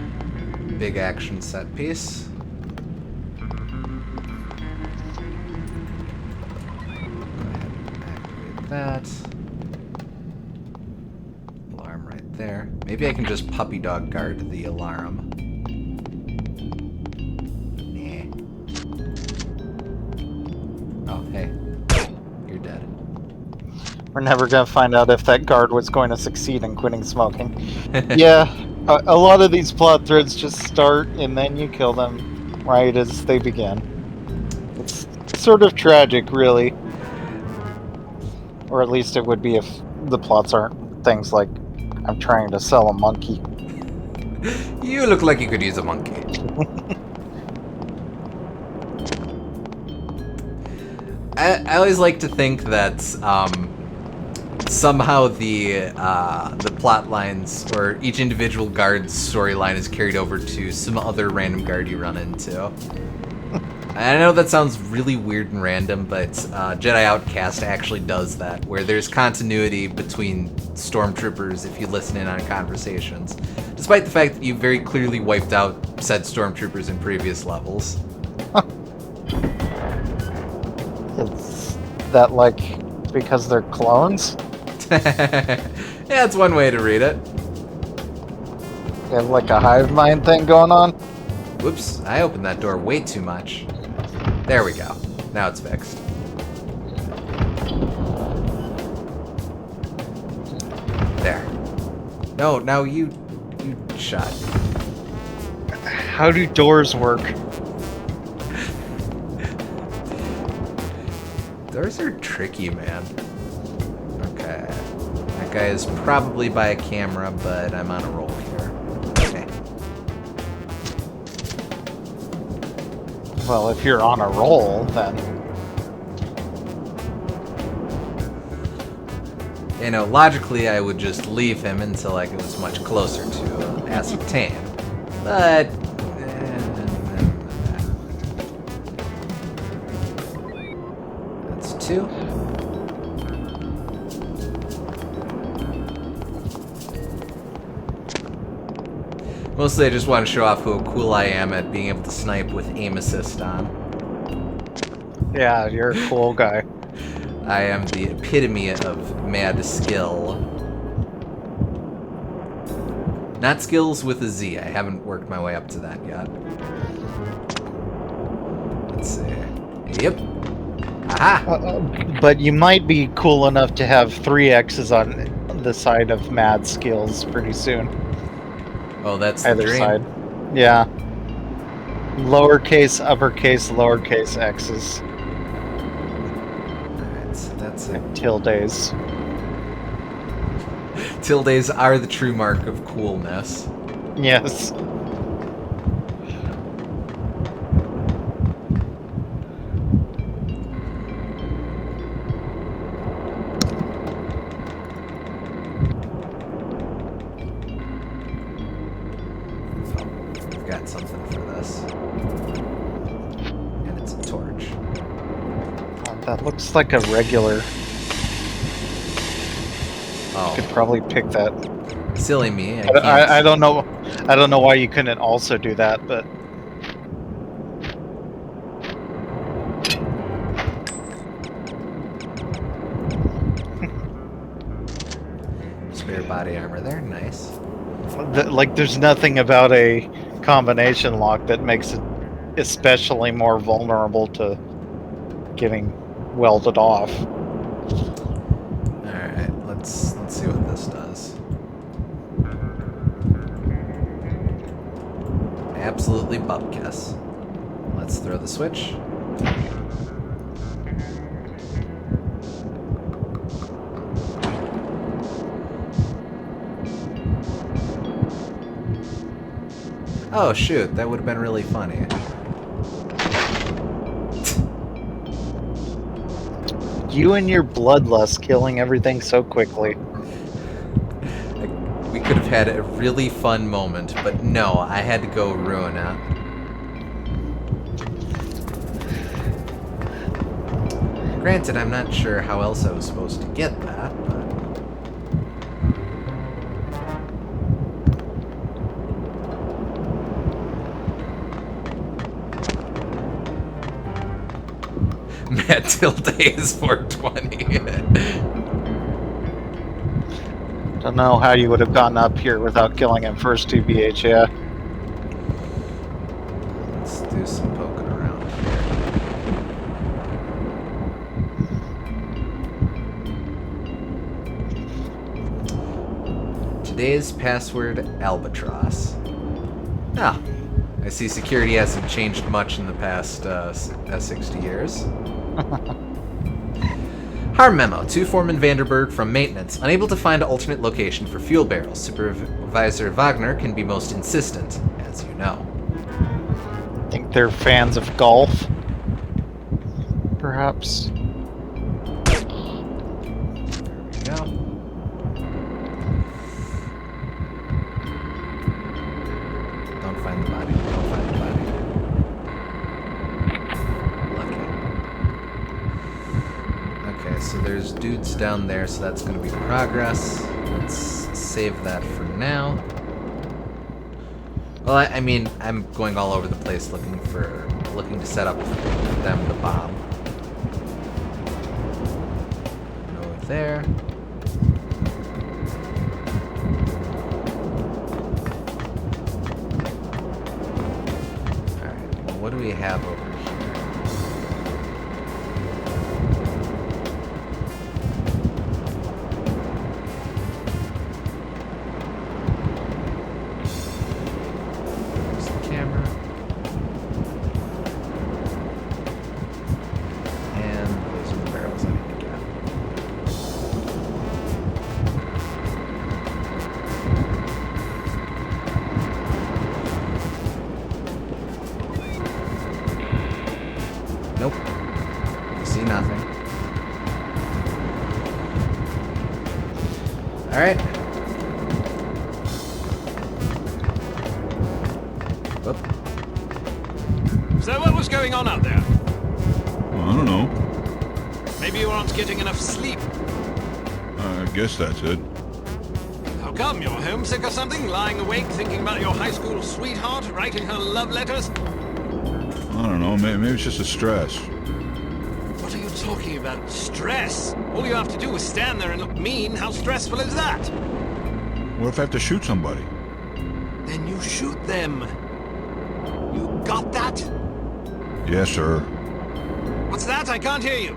big action set piece. Go ahead and activate that. Alarm right there. Maybe I can just puppy dog guard the alarm. Oh, hey. You're dead. We're never going to find out if that guard was going to succeed in quitting smoking. Yeah, a lot of these plot threads just start and then you kill them right as they begin. It's sort of tragic, really. Or at least it would be if the plots aren't things like, I'm trying to sell a monkey. You look like you could use a monkey. I always like to think that somehow the plot lines or each individual guard's storyline is carried over to some other random guard you run into. I know that sounds really weird and random, but Jedi Outcast actually does that, where there's continuity between stormtroopers if you listen in on conversations, despite the fact that you very clearly wiped out said stormtroopers in previous levels. Is that like because they're clones? Yeah, it's one way to read it. You have like a hive mind thing going on? Whoops, I opened that door way too much. There we go. Now it's fixed. There. No, now you shut. How do doors work? Doors are tricky, man. Okay. That guy is probably by a camera, but I'm on a roll here. Okay. Well, if you're on a roll, then... You know, logically I would just leave him until I was much closer to ascertain. But... That's 2. Mostly I just want to show off how cool I am at being able to snipe with aim assist on. Yeah, you're a cool guy. I am the epitome of mad skill. Not skills with a Z. I haven't worked my way up to that yet. Let's see. Yep. Aha! But you might be cool enough to have 3 X's on the side of mad skills pretty soon. Oh, that's either the dream. side. Yeah. Lowercase, uppercase, lowercase X's. Alright, so that's it. Tildes. Tildes are the true mark of coolness. Yes. Got something for this. And it's a torch. That looks like a regular. Oh. You could probably pick that. Silly me. I don't know. I don't know why you couldn't also do that, but. Spare body armor there. Nice. Like, there's nothing about a combination lock that makes it especially more vulnerable to getting welded off. Alright, let's see what this does. Absolutely bupkis. Let's throw the switch. Oh shoot, that would have been really funny. You and your bloodlust killing everything so quickly. We could have had a really fun moment, but no, I had to go ruin it. Granted, I'm not sure how else I was supposed to get that, but... Matt Tilde is 420. Don't know how you would have gotten up here without killing him first, TBH, yeah. Let's do some poking around here. Today's password, Albatross. Ah, I see security hasn't changed much in the past 60 years. Harm memo to Foreman Vanderberg from maintenance. Unable to find alternate location for fuel barrels. Supervisor Wagner can be most insistent, as you know. Think they're fans of golf? Perhaps. There we go. Don't find the body. Don't find the body. Okay, so there's dudes down there, so that's going to be progress. Let's save that for now. Well, I mean, I'm going all over the place looking to set up them the bomb. Over there. Alright, well, what do we have over here? Nope. See nothing. Alright. Whoop. So what was going on out there? Well, I don't know. Maybe you aren't getting enough sleep. I guess that's it. How come? You're homesick or something? Lying awake thinking about your high school sweetheart, writing her love letters? I don't know. Maybe it's just a stress. What are you talking about? Stress? All you have to do is stand there and look mean. How stressful is that? What if I have to shoot somebody? Then you shoot them. You got that? Yes, sir. What's that? I can't hear you.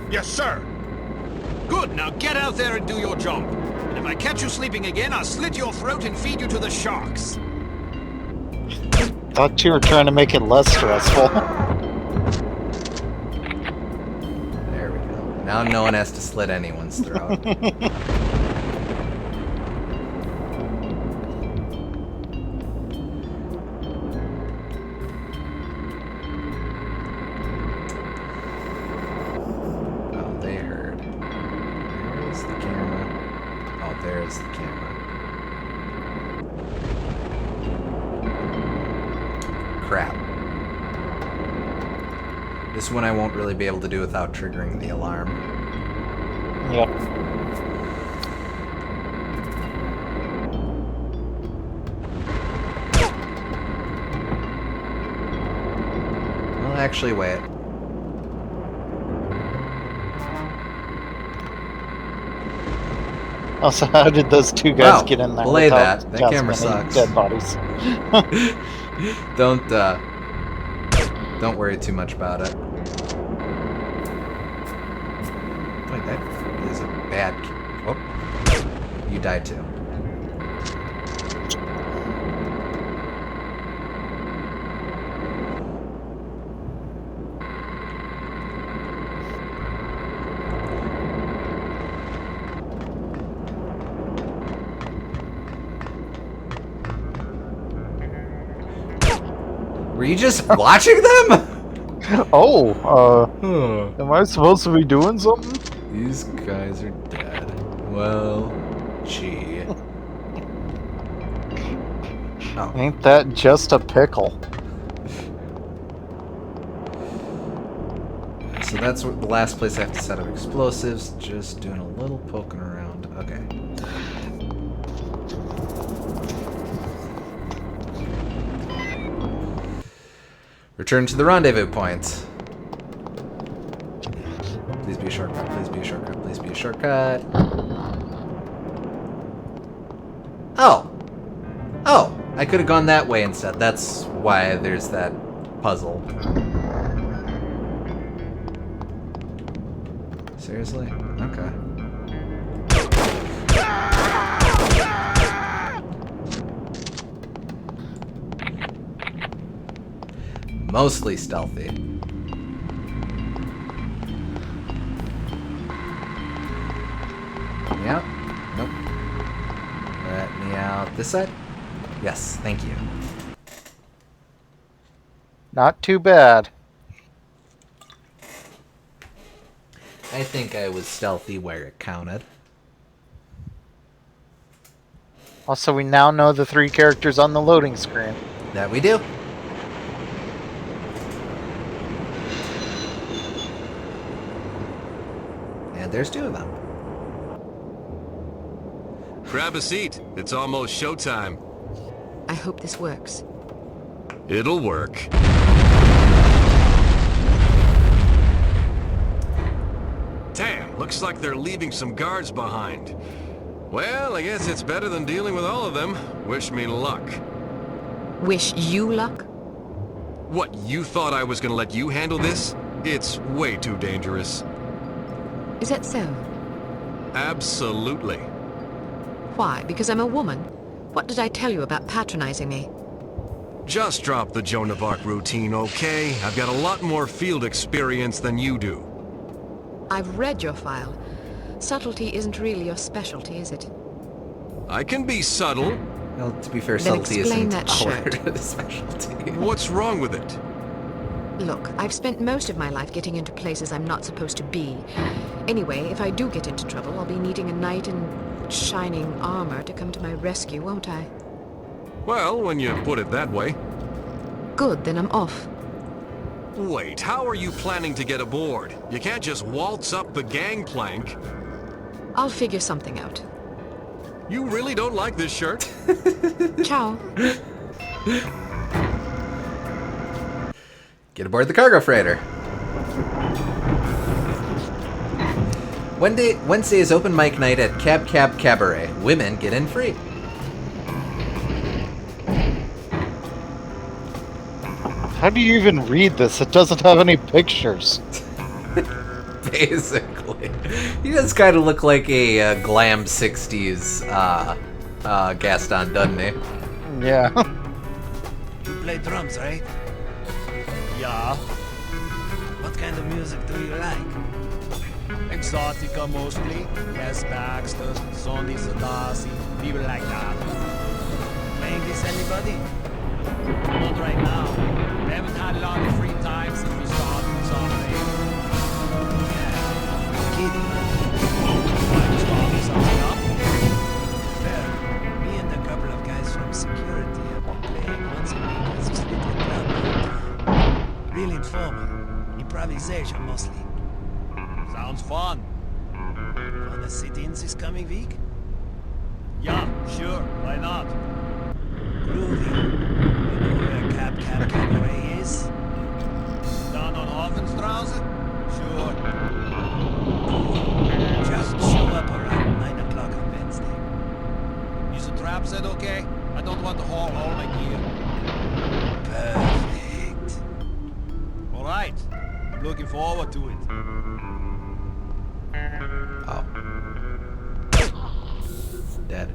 Yes, sir. Good. Now get out there and do your job. And if I catch you sleeping again, I'll slit your throat and feed you to the sharks. Thought you were trying to make it less stressful. There we go. Now no one has to slit anyone's throat. Oh, they heard. There's the camera. Oh, there's the camera. Crap. This one I won't really be able to do without triggering the alarm. Yep. Well, actually, wait. Also, how did those two guys get in there? Belay without that. That as camera many sucks. Dead bodies. Don't worry too much about it. Wait, that is a bad... Whoop. You died too. Were you just watching them? Am I supposed to be doing something? These guys are dead. Well, gee. Oh. Ain't that just a pickle? So that's the last place I have to set up explosives. Just doing a little poking around. Okay. Return to the rendezvous point. Please be a shortcut, please be a shortcut, please be a shortcut. Oh! Oh! I could have gone that way instead. That's why there's that puzzle. Seriously? Okay. Mostly stealthy. Yep. Nope. Let me out this side? Yes, thank you. Not too bad. I think I was stealthy where it counted. Also, we now know the 3 characters on the loading screen. That we do. And there's 2 of them. Grab a seat. It's almost showtime. I hope this works. It'll work. Damn, looks like they're leaving some guards behind. Well, I guess it's better than dealing with all of them. Wish me luck. Wish you luck? What, you thought I was gonna let you handle this? It's way too dangerous. Is that so? Absolutely. Why? Because I'm a woman? What did I tell you about patronizing me? Just drop the Joan of Arc routine, okay? I've got a lot more field experience than you do. I've read your file. Subtlety isn't really your specialty, is it? I can be subtle. Well, to be fair, Then subtlety explain isn't that shirt. our specialty. What's wrong with it? Look, I've spent most of my life getting into places I'm not supposed to be. Anyway, if I do get into trouble, I'll be needing a knight in shining armor to come to my rescue, won't I? Well, when you put it that way. Good, then I'm off. Wait, how are you planning to get aboard? You can't just waltz up the gangplank. I'll figure something out. You really don't like this shirt? Ciao. Get aboard the cargo freighter. Wednesday is open mic night at Cab Cabaret. Women get in free. How do you even read this? It doesn't have any pictures. Basically. He does kind of look like a glam 60s Gaston, doesn't he? Yeah. You play drums, right? Yeah. What kind of music do you like? Exotica mostly. Yes, Baxter, Sonny Sadasi, people like that. Playing this anybody? Not right now. We haven't had a lot of free time since we started something. Yeah, kidding. Want to start something up? Fair. Me and a couple of guys from security have been playing once a week at this little club. Real informal. Improvisation mostly. Sounds fun. Wanna sit in this coming week? Yeah, sure. Why not? Groovy. You know where Cab Cabaret is? Down on Hoffenstrasse? Sure. Cool. Just show up around 9 o'clock on Wednesday. Is the trap set okay? I don't want to haul all my gear. Perfect. Alright. I'm looking forward to it. Oh. Dead.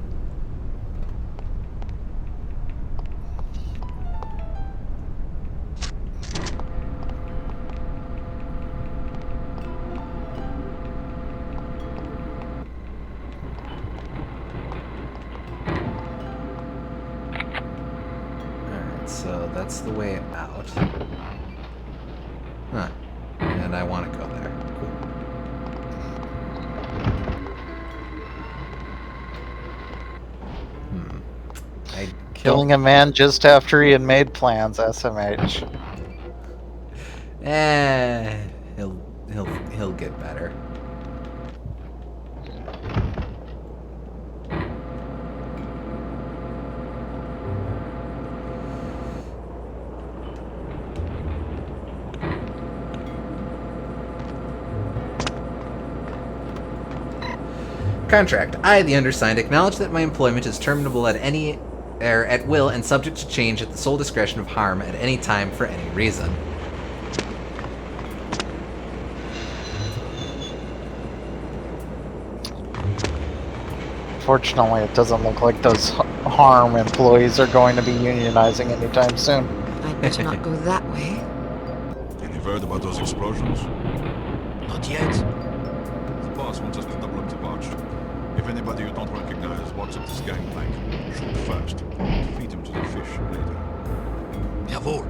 Alright, so that's the way out. Huh. And I want to go there. Cool. Killing a man just after he had made plans, SMH. He'll get better. Contract. I, the undersigned, acknowledge that my employment is terminable at will and subject to change at the sole discretion of harm at any time for any reason. Fortunately, it doesn't look like those harm employees are going to be unionizing anytime soon. I'd better not go that way. Any word about those explosions? Not yet. The boss wants us to double up the watch. If anybody you don't recognize walks up this gangplank, shoot first. Feed him to the fish later. Jawohl.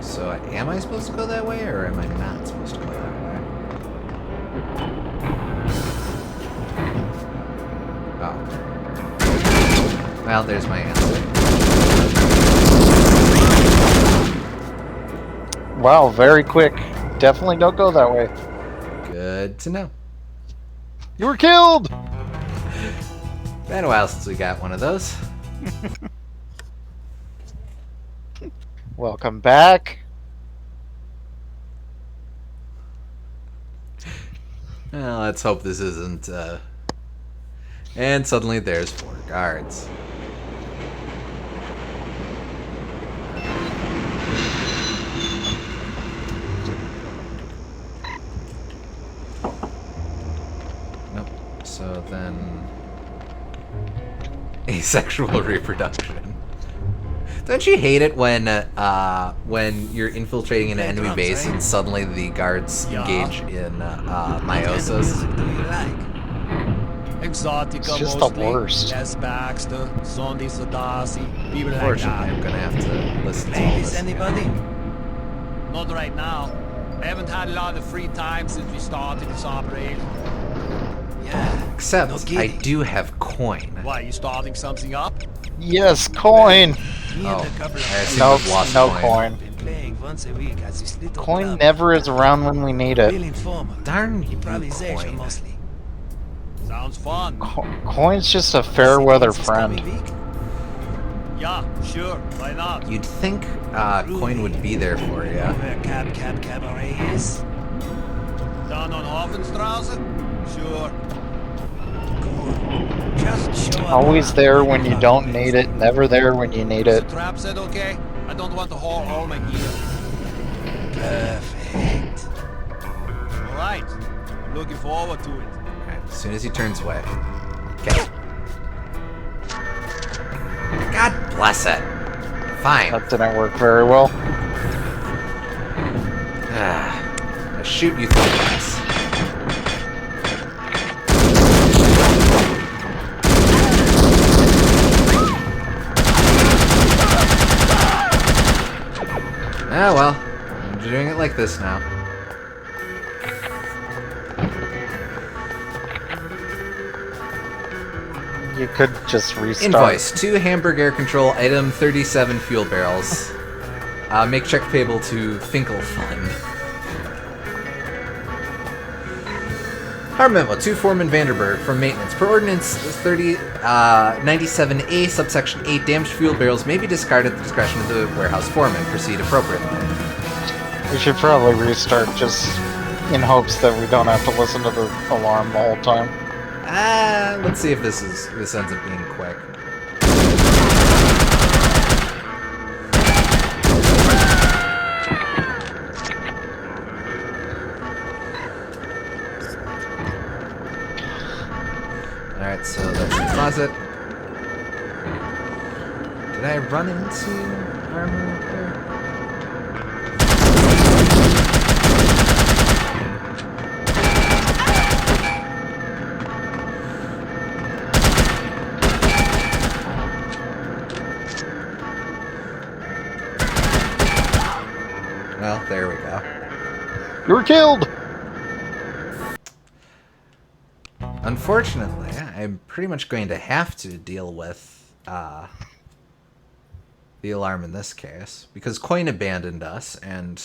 So, am I supposed to go that way, or am I not supposed to go that way? Oh. Well, there's my answer. Wow, very quick. Definitely don't go that way. Good to know. You were killed! Been a while since we got one of those. Welcome back. Well, let's hope this isn't, And suddenly there's 4 guards. Nope. So then... Asexual reproduction. Don't you hate it when you're infiltrating an enemy base and suddenly the guards engage in meiosis? Exotica It's just the mostly. worst. Les Baxter, Zondi Sadasi, people like Unfortunately, that. I'm gonna have to listen to all Ladies, this again. anybody? Not right now. I haven't had a lot of free time since we started this operation. Yeah. Except, No I kidding. do have coin. Why, you starting something up? Yes, coin! Me and Oh, a couple I of assume Nope, I've lost no coin. coin. been playing once a week at this little Coin club. never is around when we need Real it. informal. Darn you, Improvisation coin. mostly. Sounds fun. Coin's just a fair weather friend. Yeah, sure. Why not? You'd think coin would be there for you. Where Cab Cabaret is? Down on Hofenstrasse? Sure. Just show up. Always there when you don't need it, never there when you need it. Trap said okay? I don't want to haul all my gear. Perfect. Alright. I'm looking forward to it. Alright, as soon as he turns away. Okay. God bless it. Fine. That didn't work very well. I shoot you through the glass. Ah, well. I'm doing it like this now. You could just restart. Invoice. 2 Hamburg Air Control, item 37 fuel barrels. Make check payable to Finkel Fund. Harm memo. 2 Foreman Vanderberg from maintenance. Per ordinance 97A, subsection 8, damaged fuel barrels may be discarded at the discretion of the warehouse foreman. Proceed appropriately. We should probably restart just in hopes that we don't have to listen to the alarm the whole time. Let's see if this ends up being quick. Alright, so that's the closet. Did I run into armor there? Well, there we go. You were killed! Unfortunately, I'm pretty much going to have to deal with the alarm in this case, because Coin abandoned us, and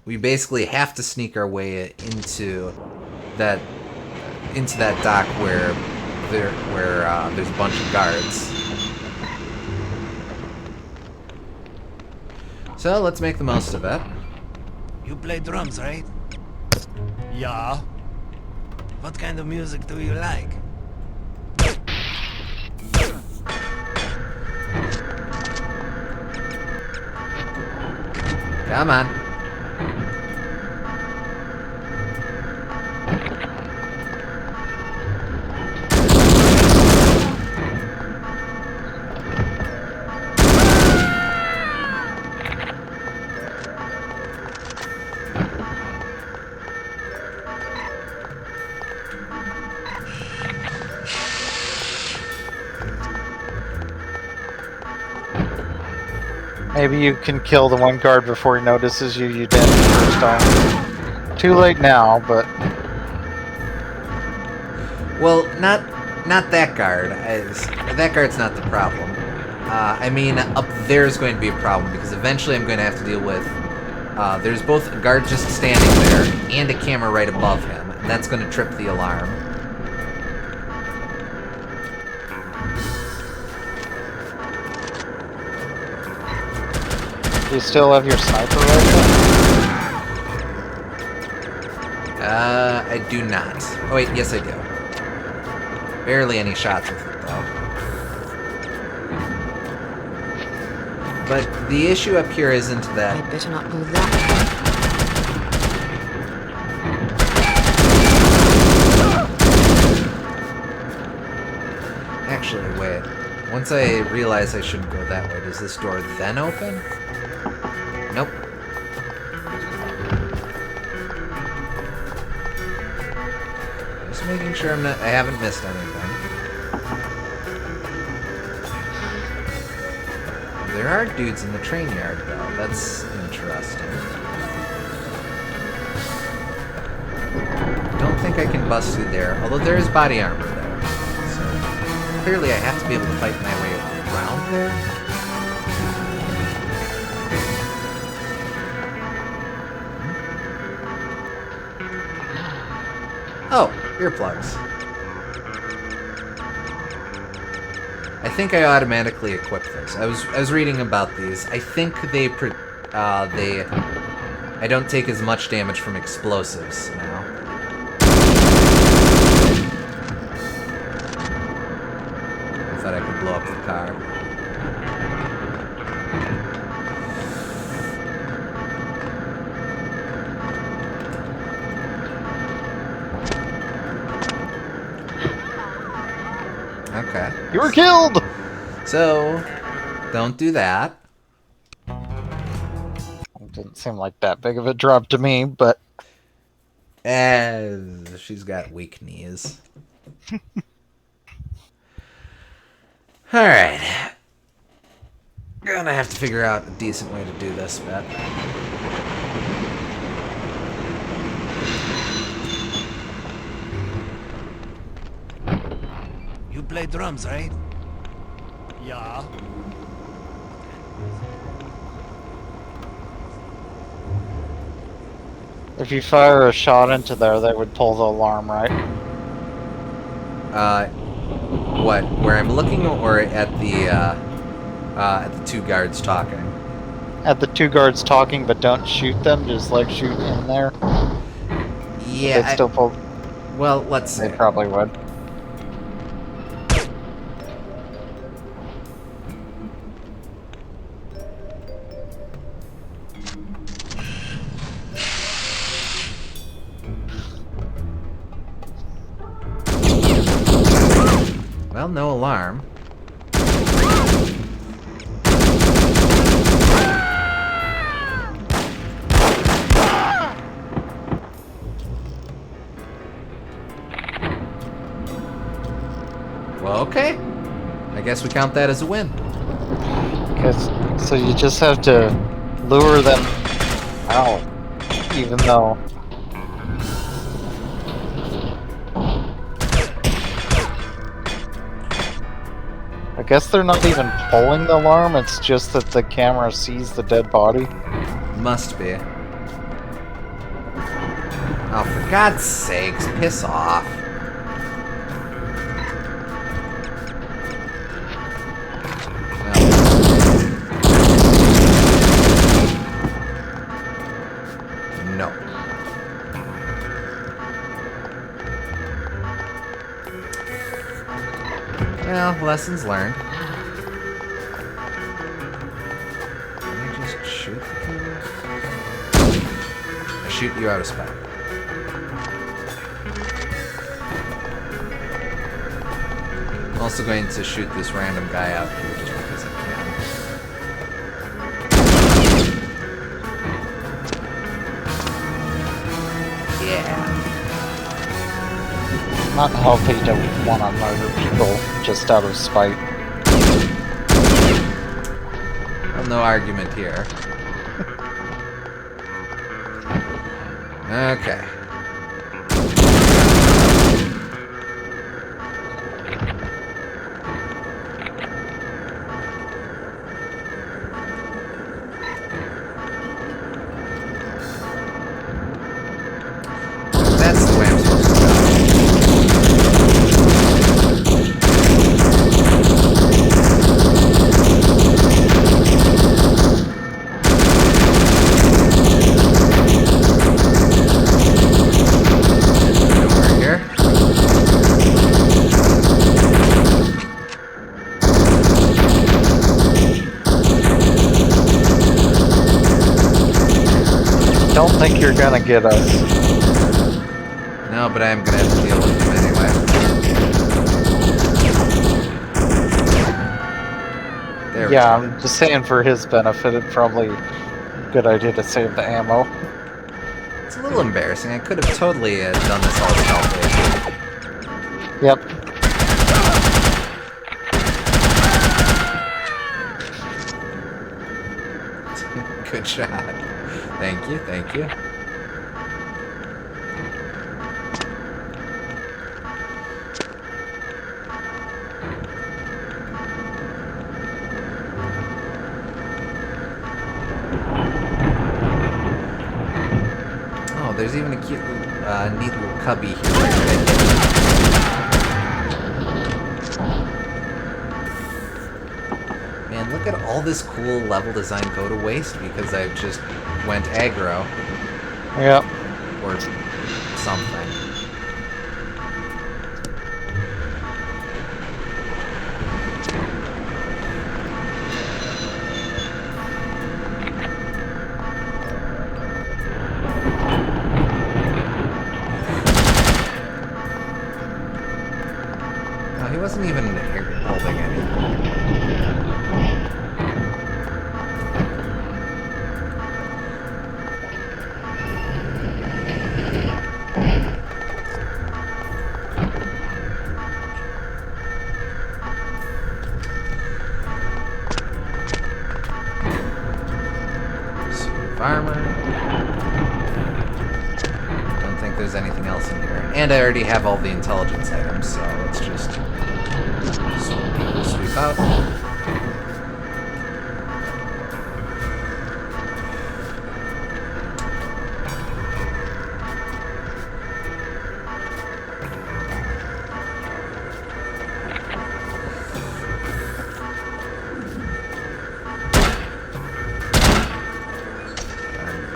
we basically have to sneak our way into that dock where there's a bunch of guards. So let's make the most of it. You play drums, right? Yeah. What kind of music do you like? Come on. Maybe you can kill the one guard before he notices you. You did the first time. Too late now, but... Well, not that guard. That guard's not the problem. I mean, up there's going to be a problem, because eventually I'm going to have to deal with... there's both a guard just standing there, and a camera right above him, and that's going to trip the alarm. Do you still have your sniper rifle? I do not. Oh wait, yes I do. Barely any shots with it, though. But the issue up here isn't that... I better not go that way. Actually, wait. Once I realize I shouldn't go that way, does this door then open? Nope. Just making sure I haven't missed anything. There are dudes in the train yard, though. That's interesting. Don't think I can bust through there, although there is body armor there. So clearly I have to be able to fight my way around there. Oh, earplugs. I think I automatically equipped those. I was reading about these. I think I don't take as much damage from explosives now. I thought I could blow up the car. Okay. You were killed! So, don't do that. It didn't seem like that big of a drop to me, but... She's got weak knees. Alright. Gonna have to figure out a decent way to do this, bet. You play drums, right? Yeah. If you fire a shot into there, they would pull the alarm, right? What? Where I'm looking, or at the two guards talking? At the two guards talking, but don't shoot them, just like shoot in there. Yeah. They'd still pull... Well, let's see. They probably would. Well, no alarm. Well, okay. I guess we count that as a win. So you just have to lure them out, even though... I guess they're not even pulling the alarm, it's just that the camera sees the dead body. Must be. Oh, for God's sakes, piss off. No. Well, lessons learned. Can I just shoot the killer? I shoot you out of spot. I'm also going to shoot this random guy out here just because I can. Yeah. Not healthy to want to murder people just out of spite. Well, no argument here. Okay. That's the way I'm supposed to go. Over here. Don't think you're gonna get us. No, but I'm gonna have to deal with them anyway. There we Yeah, go. I'm just saying for his benefit, it's probably a good idea to save the ammo. It's a little embarrassing. I could have totally done this all stealthily. Yep. Good shot. Thank you, thank you. Oh, there's even a cute, neat little cubby here. Man, look at all this cool level design go to waste because I just went aggro. Yep. Or something. No, he wasn't even holding anything. Armor. Don't think there's anything else in here. And I already have all the intelligence items, so let's just sweep out.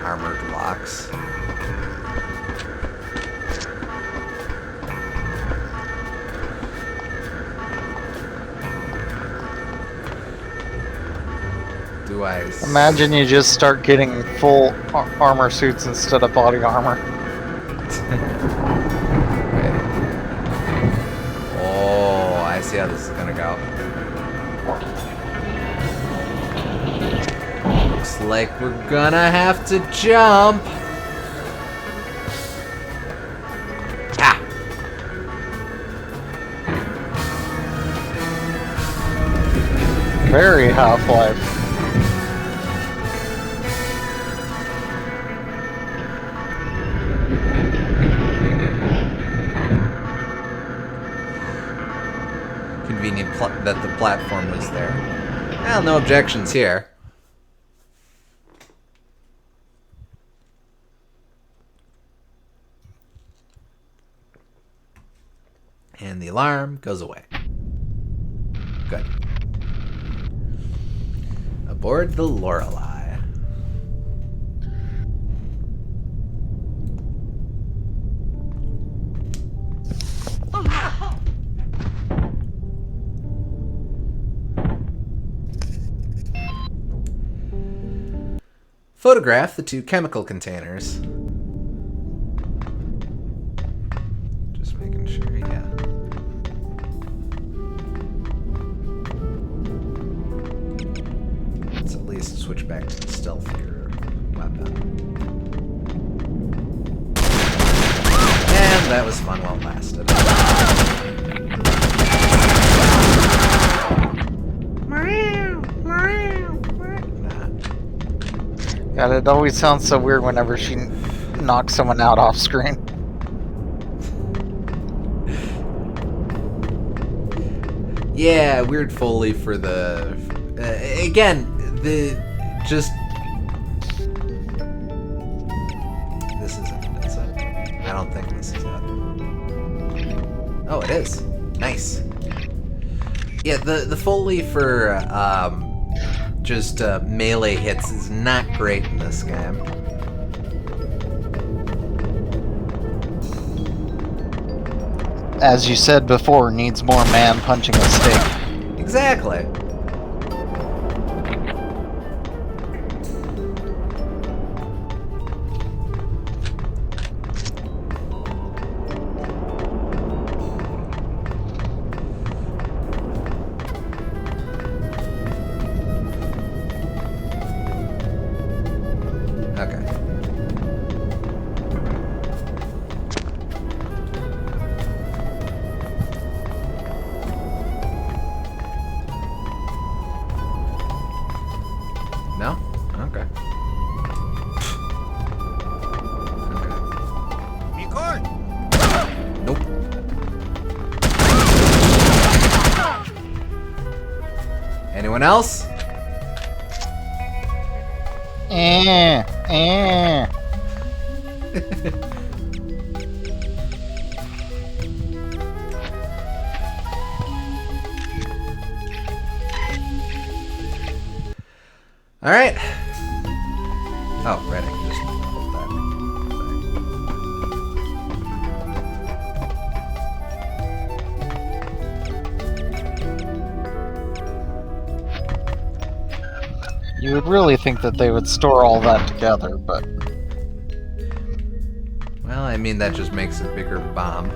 Armored locks. Do I... Imagine you just start getting full armor suits instead of body armor. Wait. Oh, I see how this is gonna go. Looks like we're gonna have to jump. Ah. Very Half-Life. Convenient that the platform was there. Well, no objections here. And the alarm goes away. Good. Aboard the Lorelei. Photograph the 2 chemical containers. Just making sure, yeah. Let's at least switch back to the stealthier weapon. And that was fun while it lasted. God, it always sounds so weird whenever she knocks someone out off screen. Yeah, weird Foley for the... again, the... just... This isn't it, is it? I don't think this is it. Oh, it is. Nice. Yeah, the Foley for, just melee hits is not great in this game. As you said before, needs more man punching a stick. Exactly. No? Okay. Nope. Anyone else? All right. Oh, right. I can just hold that. You would really think that they would store all that together, but... Well, I mean, that just makes a bigger bomb.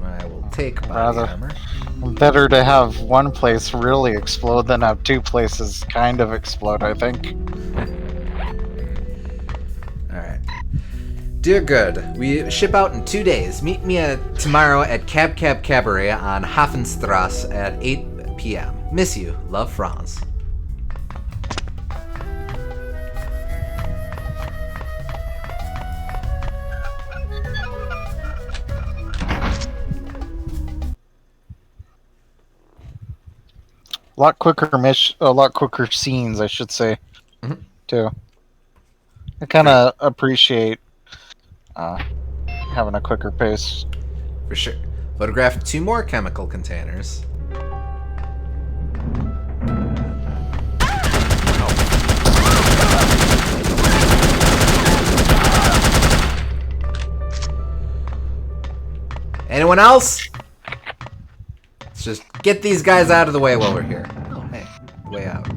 I will take body armor. Better to have one place really explode than have 2 places kind of explode, I think. Alright. Dear good, we ship out in 2 days. Meet me tomorrow at Cab Cabaret on Hafenstrasse at 8 p.m. Miss you. Love, Franz. A lot quicker scenes, I should say, too. I kind of appreciate having a quicker pace. For sure. Photograph 2 more chemical containers. Anyone else? Let's just get these guys out of the way while we're here. Oh, hey. Way out.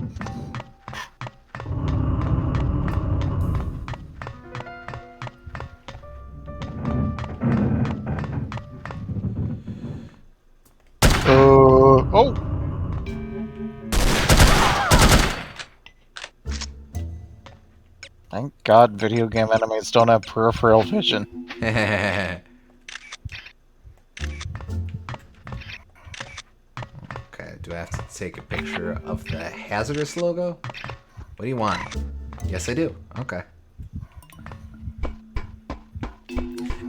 Oh! Thank God video game enemies don't have peripheral vision. Do I have to take a picture of the hazardous logo? What do you want? Yes, I do. Okay.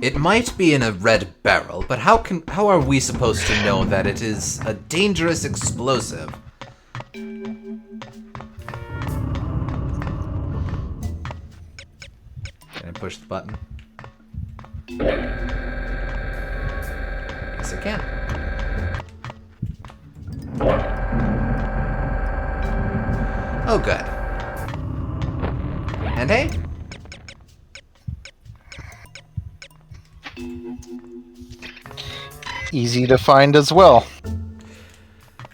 It might be in a red barrel, but how are we supposed to know that it is a dangerous explosive? Can I push the button? Yes, I can. Oh, good. And hey? Easy to find as well.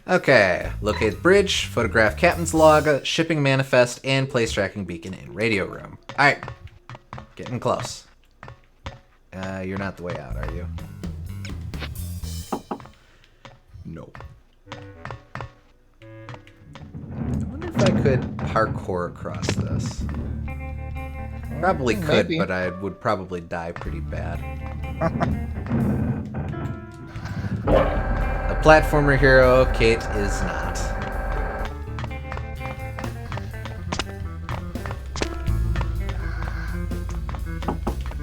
Okay. Locate bridge, photograph captain's log, shipping manifest, and place tracking beacon in radio room. Alright. Getting close. You're not the way out, are you? No. I wonder if I could parkour across this. Probably could, Maybe. but I would probably die pretty bad. A platformer hero, Kate is not.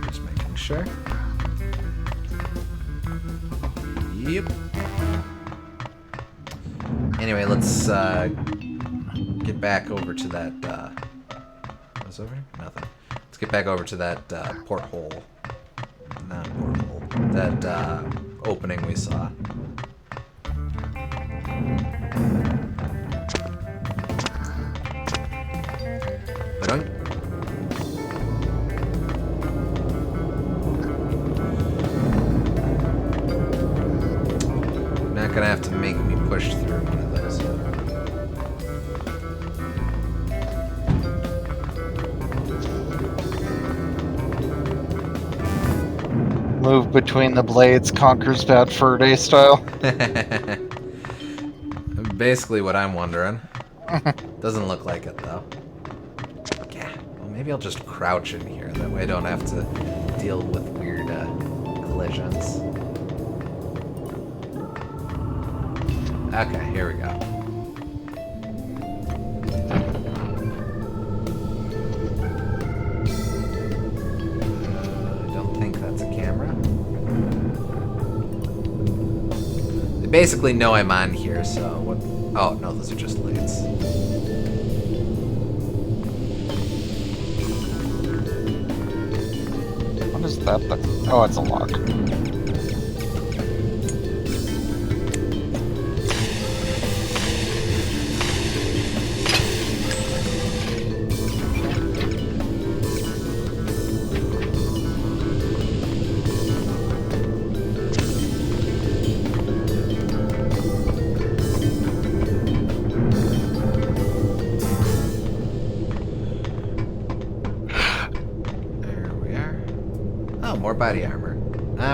Just making sure. Yep. Anyway, let's get back over to that. What's over here? Nothing. Let's get back over to that porthole. Not porthole. That opening we saw. Ba-dunk. Not gonna have to make me push through one of those. Move between the blades conquers bad fur day style. Basically what I'm wondering. Doesn't look like it though. Yeah, well maybe I'll just crouch in here. That way I don't have to deal with weird collisions. Okay, here we go. I don't think that's a camera. They basically know I'm on here, so what? Oh no, those are just lights. What is that thing? Oh, it's a lock. More body armor.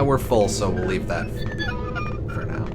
We're full, so we'll leave that for now.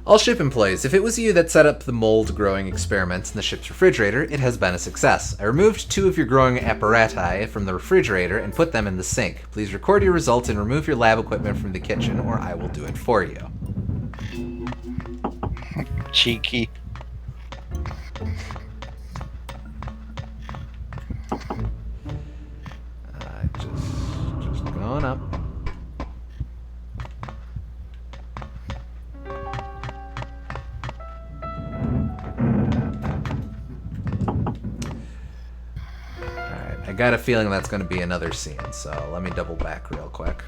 All ship employees, if it was you that set up the mold growing experiments in the ship's refrigerator, it has been a success. I removed 2 of your growing apparati from the refrigerator and put them in the sink. Please record your results and remove your lab equipment from the kitchen, or I will do it for you. Cheeky. Just going up. I got a feeling that's going to be another scene, so let me double back real quick.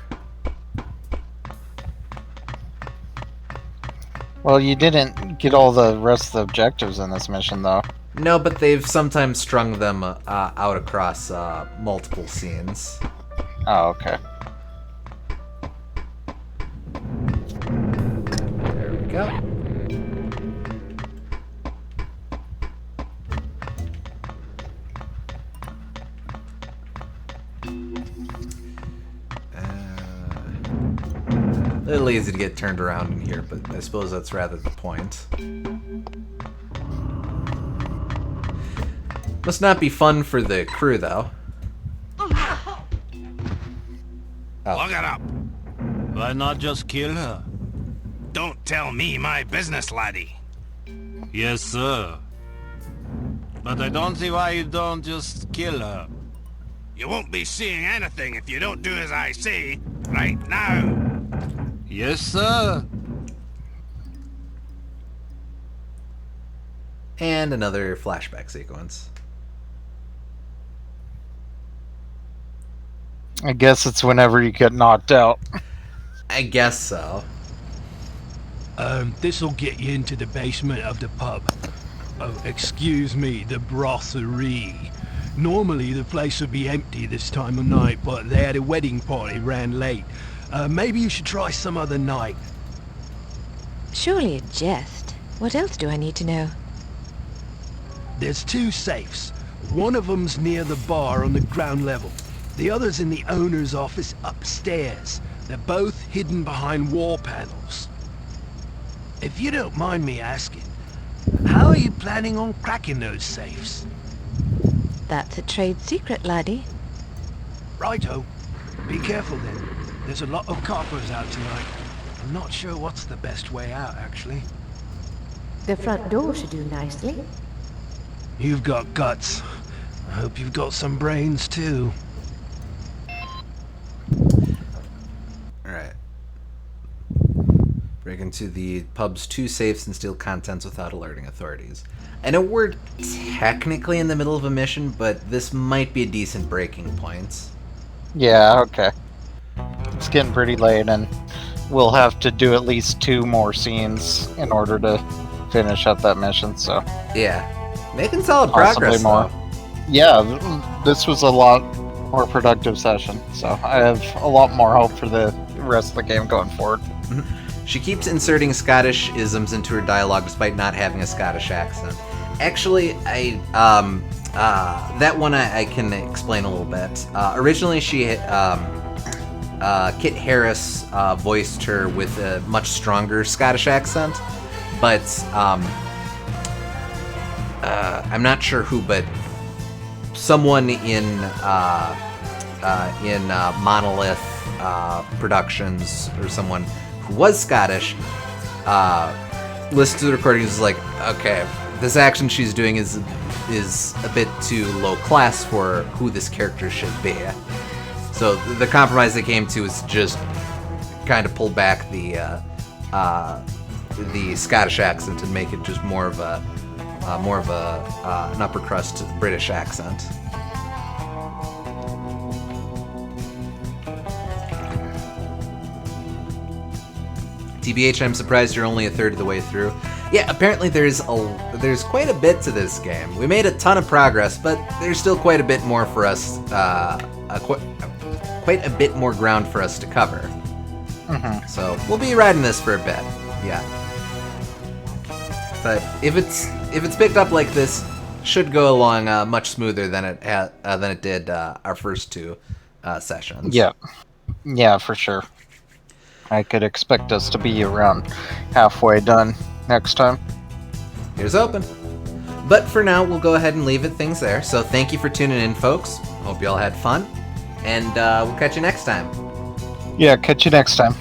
Well, you didn't get all the rest of the objectives in this mission, though. No, but they've sometimes strung them out across multiple scenes. Oh, okay. There we go. A little easy to get turned around in here, but I suppose that's rather the point. Must not be fun for the crew, though. Oh. Look it up. Why not just kill her? Don't tell me my business, laddie. Yes, sir. But I don't see why you don't just kill her. You won't be seeing anything if you don't do as I say right now. Yes, sir. And another flashback sequence. I guess it's whenever you get knocked out. I guess so. This'll get you into the basement of the pub. Oh, excuse me, the brasserie. Normally the place would be empty this time of night, but they had a wedding party, ran late. Maybe you should try some other night. Surely a jest. What else do I need to know? There's 2 safes. One of them's near the bar on the ground level. The other's in the owner's office upstairs. They're both hidden behind wall panels. If you don't mind me asking, how are you planning on cracking those safes? That's a trade secret, laddie. Righto. Be careful then. There's a lot of coppers out tonight. I'm not sure what's the best way out, actually. The front door should do nicely. You've got guts. I hope you've got some brains, too. Alright. Break into the pub's 2 safes and steal contents without alerting authorities. I know we're technically in the middle of a mission, but this might be a decent breaking point. Yeah, okay. It's getting pretty late, and we'll have to do at least 2 more scenes in order to finish up that mission, so... Yeah. Making solid possibly progress, more. though. Yeah, this was a lot more productive session, so I have a lot more hope for the rest of the game going forward. She keeps inserting Scottish isms into her dialogue despite not having a Scottish accent. Actually, that one I can explain a little bit. Originally, she Kit Harris voiced her with a much stronger Scottish accent, but I'm not sure who, but someone in Monolith Productions, or someone who was Scottish, listened to the recording and was like, okay, this action she's doing is a bit too low class for who this character should be. So the compromise they came to is just kind of pull back the Scottish accent and make it just more of an upper crust British accent. TBH, I'm surprised you're only a third of the way through. Yeah, apparently there's quite a bit to this game. We made a ton of progress, but there's still quite a bit more for us, quite a bit more ground for us to cover. Mm-hmm. So we'll be riding this for a bit, yeah. But if it's picked up like this, should go along much smoother than it did our first 2 sessions. Yeah, for sure. I could expect us to be around halfway done next time. Here's open. But for now, we'll go ahead and leave things there. So thank you for tuning in, folks. Hope you all had fun. And we'll catch you next time. Yeah, catch you next time.